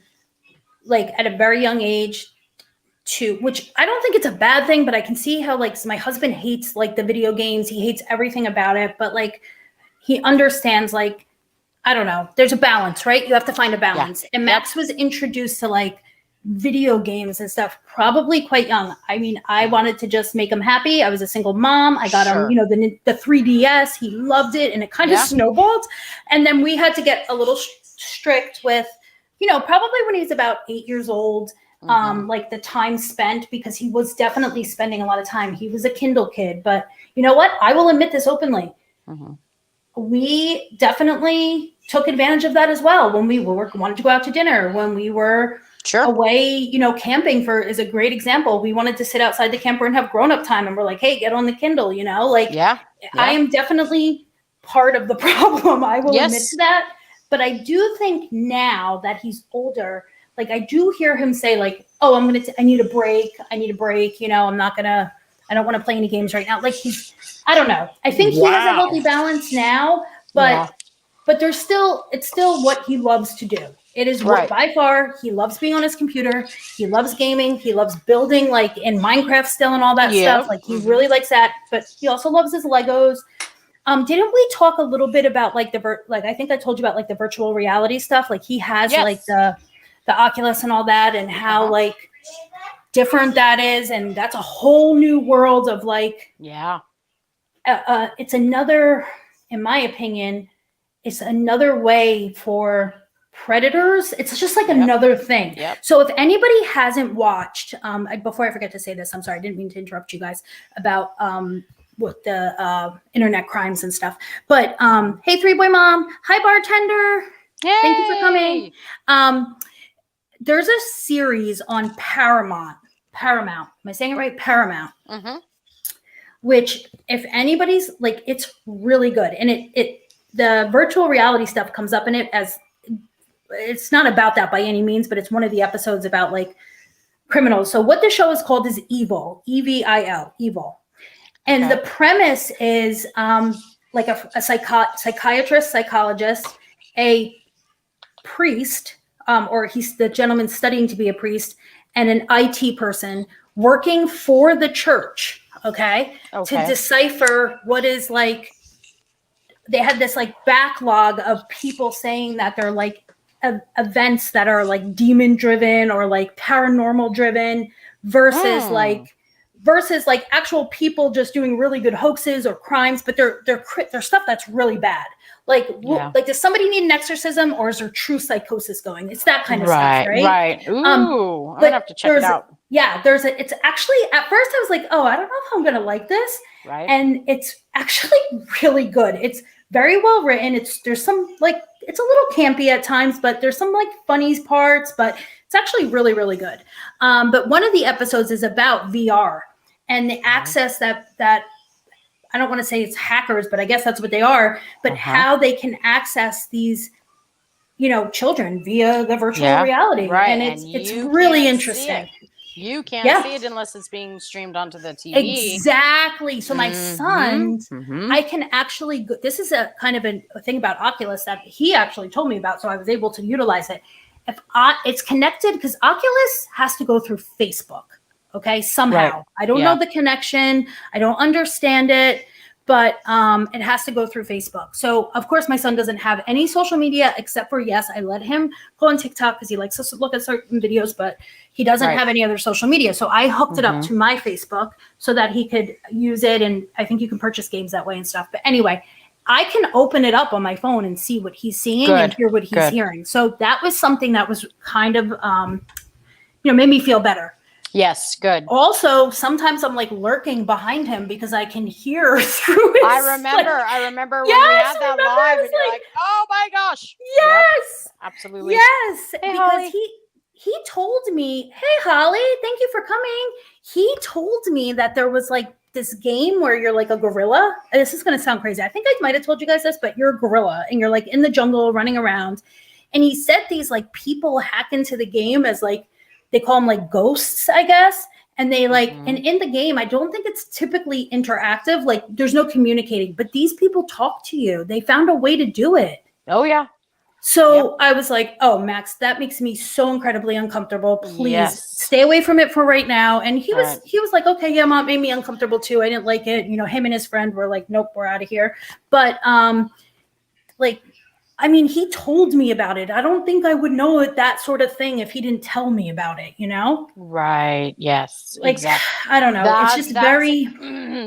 at a very young age which I don't think it's a bad thing, but I can see how my husband hates the video games. He hates everything about it, but he understands I don't know. There's a balance, right? You have to find a balance. Yeah. And Max was introduced to video games and stuff probably quite young. I mean, I wanted to just make him happy. I was a single mom. I got him, the 3DS. He loved it, and it kind of snowballed. And then we had to get a little strict with, probably when he was about 8 years old, the time spent, because he was definitely spending a lot of time. He was a Kindle kid, but you know what? I will admit this openly. We definitely took advantage of that as well when we wanted to go out to dinner, when we were away, camping is a great example. We wanted to sit outside the camper and have grown-up time, and we're like, hey, get on the Kindle, I am definitely part of the problem. I will admit to that. But I do think now that he's older, I do hear him say oh, I need a break. I don't want to play any games right now. I don't know. I think he has a healthy balance now, but it's still what he loves to do. It is by far, he loves being on his computer. He loves gaming. He loves building in Minecraft still and all that stuff. He really likes that, but he also loves his Legos. Didn't we talk a little bit about I think I told you about the virtual reality stuff. He has the Oculus and all that, and how different that is, and that's a whole new world of it's another, in my opinion, it's another way for predators. It's just another thing. So if anybody hasn't watched, before I forget to say this, I'm sorry, I didn't mean to interrupt you guys about with the internet crimes and stuff. But hey, Three Boy Mom, hi bartender. Yay! Thank you for coming. There's a series on Paramount. Am I saying it right? Paramount. Which, if anybody's it's really good, and the virtual reality stuff comes up in it as it's not about that by any means, but it's one of the episodes about criminals. So what the show is called is Evil, EVIL, Evil, and the premise is a psychiatrist, psychologist, a priest. Or he's the gentleman studying to be a priest, and an IT person working for the church, to decipher what is they had this backlog of people saying that they're events that are demon driven or paranormal driven versus actual people just doing really good hoaxes or crimes, but they're stuff that's really bad. Does somebody need an exorcism, or is there true psychosis going? It's that kind of stuff, right? Right. Ooh, I'm gonna have to check it out. Yeah, it's actually, at first I was oh, I don't know if I'm gonna like this. Right. And it's actually really good. It's very well written. There's some it's a little campy at times, but there's some funny parts, but it's actually really, really good. But one of the episodes is about VR and the access that I don't want to say it's hackers, but I guess that's what they are, but how they can access these, children via the virtual reality. Right. And it's really interesting. You can't see it unless it's being streamed onto the TV. Exactly. So my son, I can actually, this is a kind of a thing about Oculus that he actually told me about, so I was able to utilize it. It's connected, because Oculus has to go through Facebook. Okay, somehow. Right. I don't know the connection. I don't understand it. but it has to go through Facebook. So of course my son doesn't have any social media except for, yes, I let him go on TikTok because he likes to look at certain videos, but he doesn't have any other social media. So I hooked it up to my Facebook so that he could use it. And I think you can purchase games that way and stuff. But anyway, I can open it up on my phone and see what he's seeing and hear what he's hearing. So that was something that was kind of, made me feel better. Yes, good. Also, sometimes I'm like lurking behind him because I can hear through his. I remember when we had that live, and you're like, "Oh my gosh!" Yes, yep, absolutely. Yes, hey, because Holly. he told me, "Hey, Holly, thank you for coming." He told me that there was like this game where you're like a gorilla. This is going to sound crazy. I think I might have told you guys this, but you're a gorilla and you're like in the jungle running around. And he said these like people hack into the game as like. They call them like ghosts, I guess. And they like, and in the game, I don't think it's typically interactive. Like there's no communicating, but these people talk to you. They found a way to do it. Oh yeah. So I was like, oh, Max, that makes me so incredibly uncomfortable. Please stay away from it for right now. And he was like, okay, yeah, Mom, made me uncomfortable too. I didn't like it. Him and his friend were like, nope, we're out of here. But he told me about it. I don't think I would know that sort of thing if he didn't tell me about it, Right. Yes. Like, exactly. I don't know. It's just very.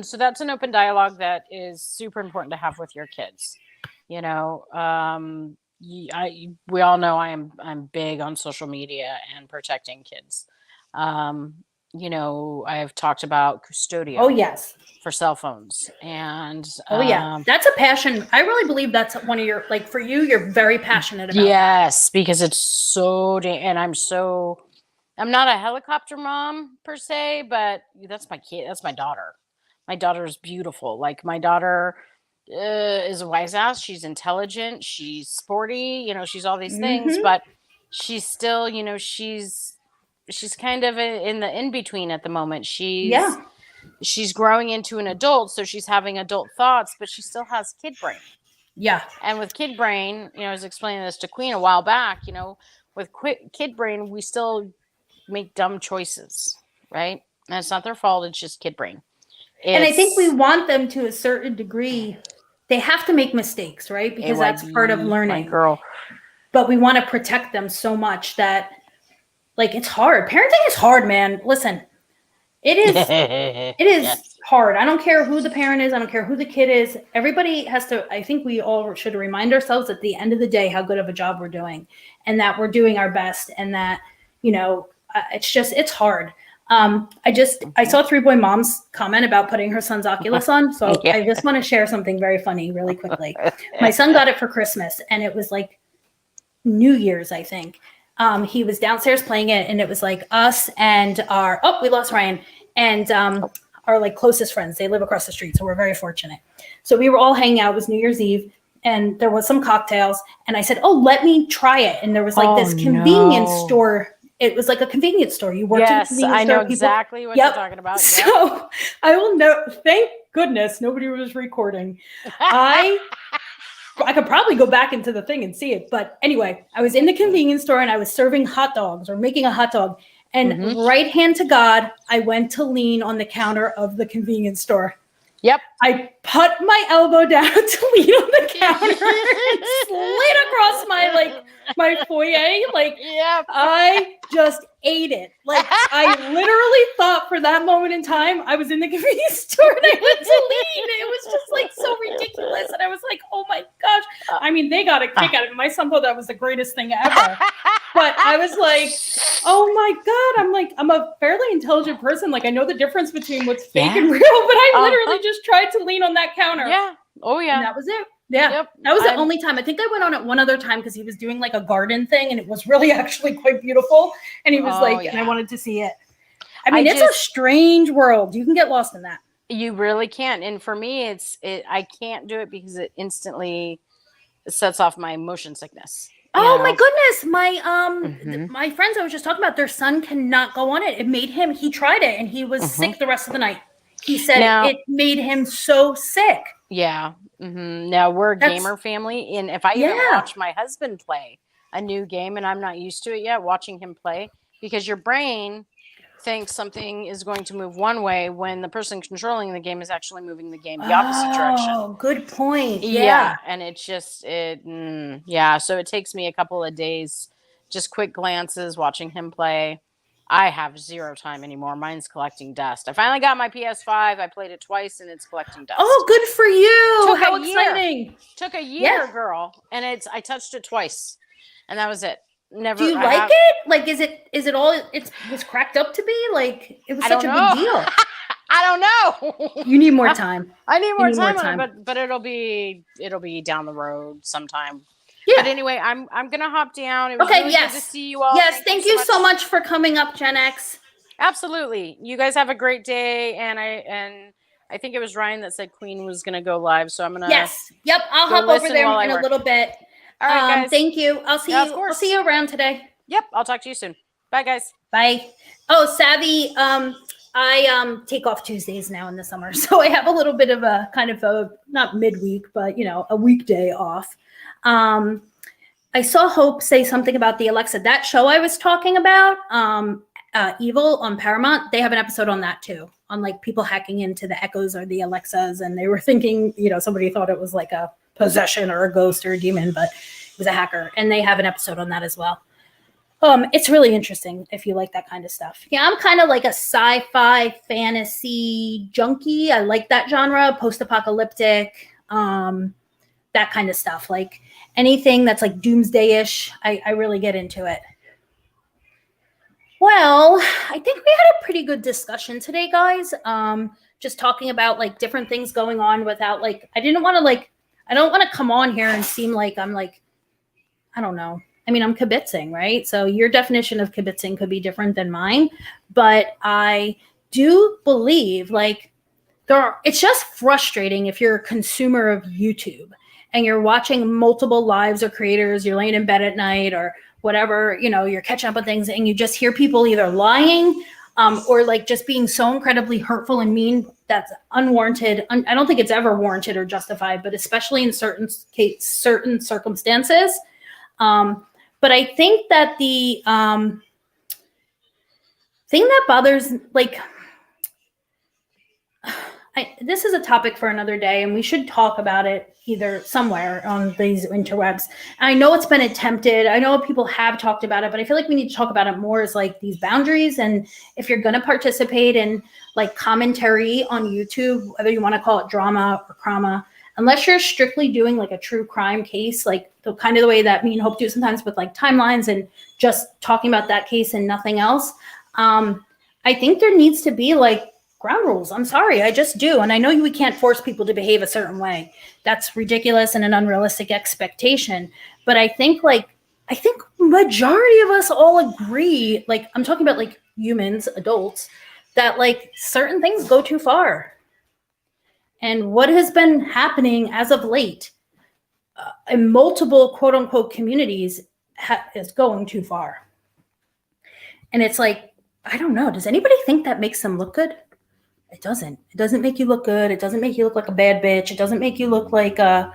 So that's an open dialogue that is super important to have with your kids. We all know I'm big on social media and protecting kids. I've talked about Custodio. Oh, yes. For cell phones. And that's a passion. I really believe that's one of your, like for you, you're very passionate about. Yes, because it's so, and I'm not a helicopter mom per se, but that's my kid. That's my daughter. My daughter is beautiful. Like my daughter is a wise ass. She's intelligent. She's sporty. She's all these things, but she's still, she's kind of in the in-between at the moment. She's growing into an adult, so she's having adult thoughts, but she still has kid brain. Yeah. And with kid brain, I was explaining this to Queen a while back, with kid brain, we still make dumb choices, right? And it's not their fault. It's just kid brain. And I think we want them to a certain degree. They have to make mistakes, right? Because that's part of learning. My girl. But we want to protect them so much that, like, it's hard. Parenting is hard, man. Listen. It is hard. I don't care who the parent is. I don't care who the kid is. Everybody has to, I think we all should remind ourselves at the end of the day how good of a job we're doing and that we're doing our best and that, it's hard. I saw Three Boy Mom's comment about putting her son's Oculus on. So I just want to share something very funny really quickly. My son got it for Christmas and it was like New Year's, I think. He was downstairs playing it and it was like us and we lost Ryan and our like closest friends. They live across the street. So we're very fortunate. So we were all hanging out. It was New Year's Eve and there was some cocktails and I said, oh, let me try it. And there was like this convenience store. It was like a convenience store. You worked in a convenience store. I know exactly what you're talking about. Yep. So I will know. Thank goodness nobody was recording. I could probably go back into the thing and see it. But anyway, I was in the convenience store and I was serving hot dogs or making a hot dog. And right hand to God, I went to lean on the counter of the convenience store. Yep. I put my elbow down to lean on the counter and slid across my foyer. I just ate it. Like I literally thought for that moment in time, I was in the convenience store and I went to lean. It was just like so ridiculous. And I was like, oh my gosh. I mean, they got a kick out of it. My son thought that was the greatest thing ever. But I was like, oh my God. I'm a fairly intelligent person. Like I know the difference between what's fake and real, but I literally just tried to lean on that counter. Yeah. Oh yeah. And that was it. Yeah. Yep. That was the only time. I think I went on it one other time because he was doing like a garden thing and it was really actually quite beautiful. And he was and I wanted to see it. I mean, it's a strange world. You can get lost in that. You really can. And for me, I can't do it because it instantly sets off my motion sickness. Oh my goodness. My friends I was just talking about, their son cannot go on it. It made him, he tried it and he was sick the rest of the night. He said it made him so sick. Yeah. Now we're a gamer family. And if I even watch my husband play a new game and I'm not used to it yet, watching him play, because your brain thinks something is going to move one way when the person controlling the game is actually moving the game the opposite direction. Oh, good point. And it's just so it takes me a couple of days, just quick glances watching him play. I have zero time anymore. Mine's collecting dust. I finally got my PS5. I played it twice and it's collecting dust. Oh, good for you. Took How a year. exciting. Took a year, girl. And I touched it twice. And that was it. Never. Do you like it? Like, is it all it was cracked up to be? Like, it was such a big deal. I don't know. You need more time. I need more time. But it'll be down the road sometime. Yeah. But anyway, I'm gonna hop down. It was really good to see you all. Yes, thank you so much for coming up, Gen X. Absolutely. You guys have a great day. And I think it was Ryan that said Queen was gonna go live. So I'm gonna Yep, I'll hop over there in a little bit. All right, guys. Thank you. I'll see you. I'll see you around today. Yep, I'll talk to you soon. Bye, guys. Bye. Oh, Savvy, I take off Tuesdays now in the summer, so I have a little bit of a kind of a not midweek, but a weekday off. I saw Hope say something about the Alexa. That show I was talking about, Evil on Paramount, they have an episode on that too, on like people hacking into the Echoes or the Alexas, and they were thinking, somebody thought it was like a possession or a ghost or a demon, but it was a hacker, and they have an episode on that as well. It's really interesting if you like that kind of stuff. Yeah, I'm kind of like a sci-fi fantasy junkie. I like that genre, post-apocalyptic, that kind of stuff. Like anything that's like doomsday-ish, I really get into it. Well, I think we had a pretty good discussion today, guys. Just talking about like different things going on without like, I don't want to come on here and seem like I'm like, I don't know. I mean, I'm kibitzing, right? So your definition of kibitzing could be different than mine, but I do believe like it's just frustrating if you're a consumer of YouTube and you're watching multiple lives or creators, you're laying in bed at night or whatever, you're catching up on things and you just hear people either lying or like just being so incredibly hurtful and mean that's unwarranted. I don't think it's ever warranted or justified, but especially in certain circumstances. But I think that the thing that bothers, like, this is a topic for another day, and we should talk about it either somewhere on these interwebs. And I know it's been attempted. I know people have talked about it, but I feel like we need to talk about it more as like these boundaries. And if you're going to participate in like commentary on YouTube, whether you want to call it drama or crama, unless you're strictly doing like a true crime case, like the kind of the way that me and Hope do sometimes with like timelines and just talking about that case and nothing else. I think there needs to be like ground rules. I'm sorry, I just do. And I know we can't force people to behave a certain way. That's ridiculous and an unrealistic expectation. But I think majority of us all agree, like I'm talking about like humans, adults, that like certain things go too far. And what has been happening as of late in multiple quote unquote communities is going too far. And it's like, I don't know. Does anybody think that makes them look good? It doesn't. It doesn't make you look good. It doesn't make you look like a bad bitch. It doesn't make you look like a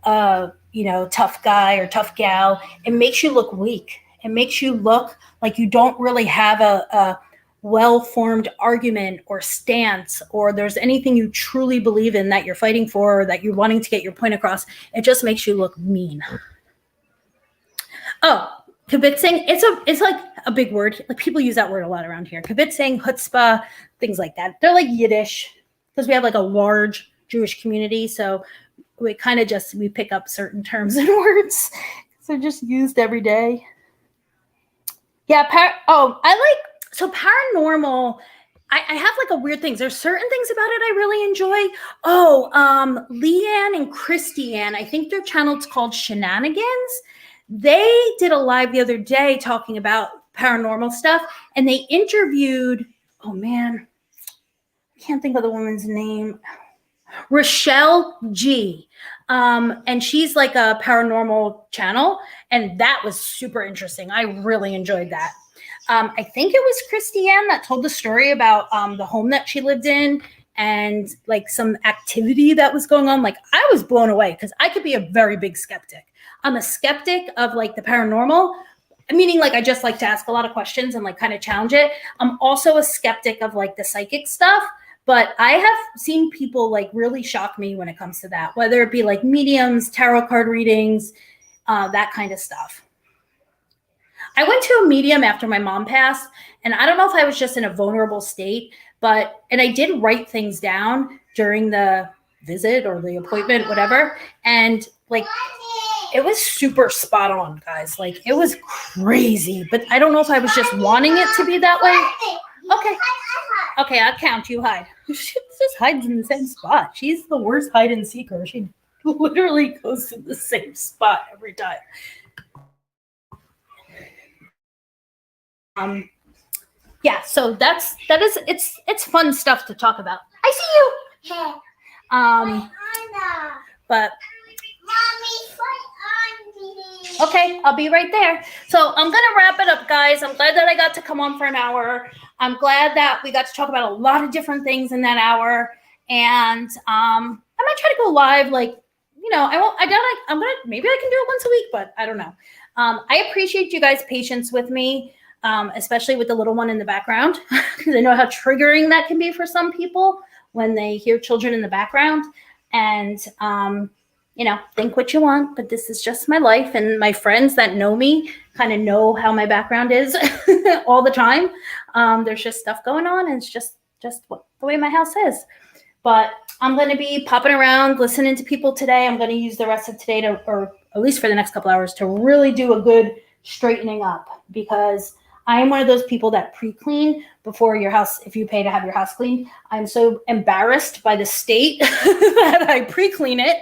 tough guy or tough gal. It makes you look weak. It makes you look like you don't really have a well-formed argument or stance, or there's anything you truly believe in that you're fighting for, or that you're wanting to get your point across. It just makes you look mean. Oh, kibitzing. It's like a big word. Like people use that word a lot around here. Kibitzing, chutzpah, things like that. They're like Yiddish because we have like a large Jewish community. So we kind of we pick up certain terms and words. So just used every day. Yeah. So paranormal, I have like a weird things. There's certain things about it I really enjoy. Leanne and Christiane, I think their channel's called Shenanigans. They did a live the other day talking about paranormal stuff, and they interviewed, I can't think of the woman's name, Rochelle G. And she's like a paranormal channel, and that was super interesting. I really enjoyed that. I think it was Christiane that told the story about the home that she lived in and like some activity that was going on. Like I was blown away because I could be a very big skeptic. I'm a skeptic of like the paranormal. meaning like I just like to ask a lot of questions and like kind of challenge it. I'm also a skeptic of like the psychic stuff, but I have seen people like really shock me when it comes to that, whether it be like mediums, tarot card readings, that kind of stuff. I went to a medium after my mom passed, and I don't know if I was just in a vulnerable state, and I did write things down during the visit or the appointment, whatever. And like, it was super spot on, guys. Like, it was crazy, but I don't know if I was just wanting it to be that way. Okay. Okay, I'll count. You hide. She just hides in the same spot. She's the worst hide and seeker. She literally goes to the same spot every time. Yeah, so it's fun stuff to talk about. I see you. But okay, I'll be right there. So I'm gonna wrap it up, guys. I'm glad that I got to come on for an hour. I'm glad that we got to talk about a lot of different things in that hour. And I might try to go live, like, you know, maybe I can do it once a week, but I don't know. I appreciate you guys' patience with me. Especially with the little one in the background, because I know how triggering that can be for some people when they hear children in the background. And, you know, think what you want, but this is just my life. And my friends that know me kind of know how my background is all the time. There's just stuff going on, and it's just the way my house is. But I'm going to be popping around, listening to people today. I'm going to use the rest of today or at least for the next couple hours, to really do a good straightening up, because I am one of those people that pre-clean before your house, if you pay to have your house cleaned. I'm so embarrassed by the state that I pre-clean it.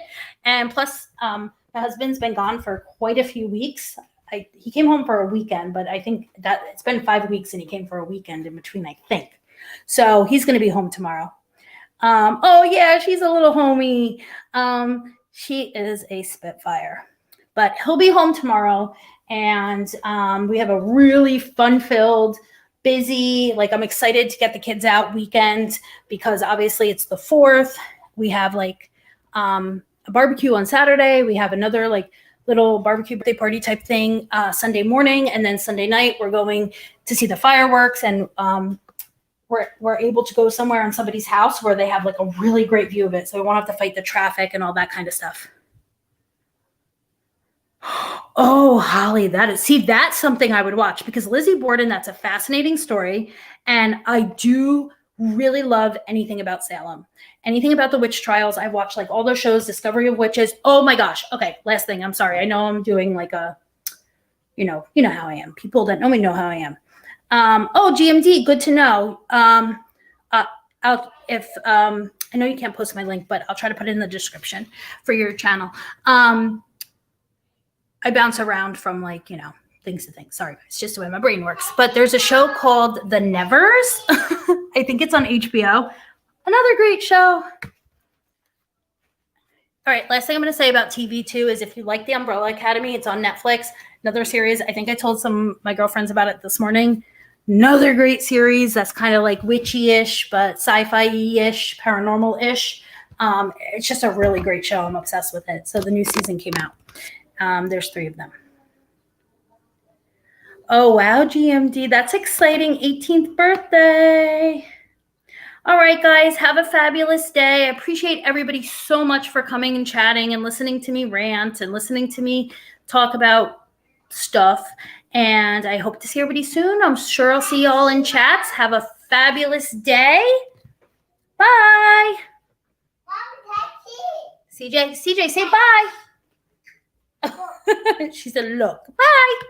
And plus, my husband's been gone for quite a few weeks. He came home for a weekend, but I think that it's been 5 weeks and he came for a weekend in between, I think. So he's going to be home tomorrow. Oh, yeah, she's a little homie. She is a Spitfire. But he'll be home tomorrow. And we have a really fun-filled, busy, like, I'm excited to get the kids out weekend, because obviously it's the 4th. We have like a barbecue on Saturday. We have another like little barbecue birthday party type thing Sunday morning. And then Sunday night, we're going to see the fireworks. And we're able to go somewhere on somebody's house where they have like a really great view of it. So we won't have to fight the traffic and all that kind of stuff. Oh, Holly, that's something I would watch, because Lizzie Borden, that's a fascinating story. And I do really love anything about Salem, anything about the witch trials. I've watched like all those shows, Discovery of Witches. Oh my gosh. Okay. Last thing. I'm sorry. I know I'm doing like you know how I am. People that know me know how I am. Oh, GMD. Good to know. I know you can't post my link, but I'll try to put it in the description for your channel. I bounce around from like, you know, things to things. Sorry, guys, just the way my brain works. But there's a show called The Nevers. I think it's on HBO. Another great show. All right, last thing I'm going to say about TV too is, if you like The Umbrella Academy, it's on Netflix. Another series. I think I told some of my girlfriends about it this morning. Another great series that's kind of like witchy-ish, but sci-fi-ish, paranormal-ish. It's just a really great show. I'm obsessed with it. So the new season came out. There's 3 of them. Oh, wow, GMD. That's exciting. 18th birthday. All right, guys, have a fabulous day. I appreciate everybody so much for coming and chatting and listening to me rant and listening to me talk about stuff. And I hope to see everybody soon. I'm sure I'll see you all in chats. Have a fabulous day. Bye. CJ, say bye. She said, look, bye.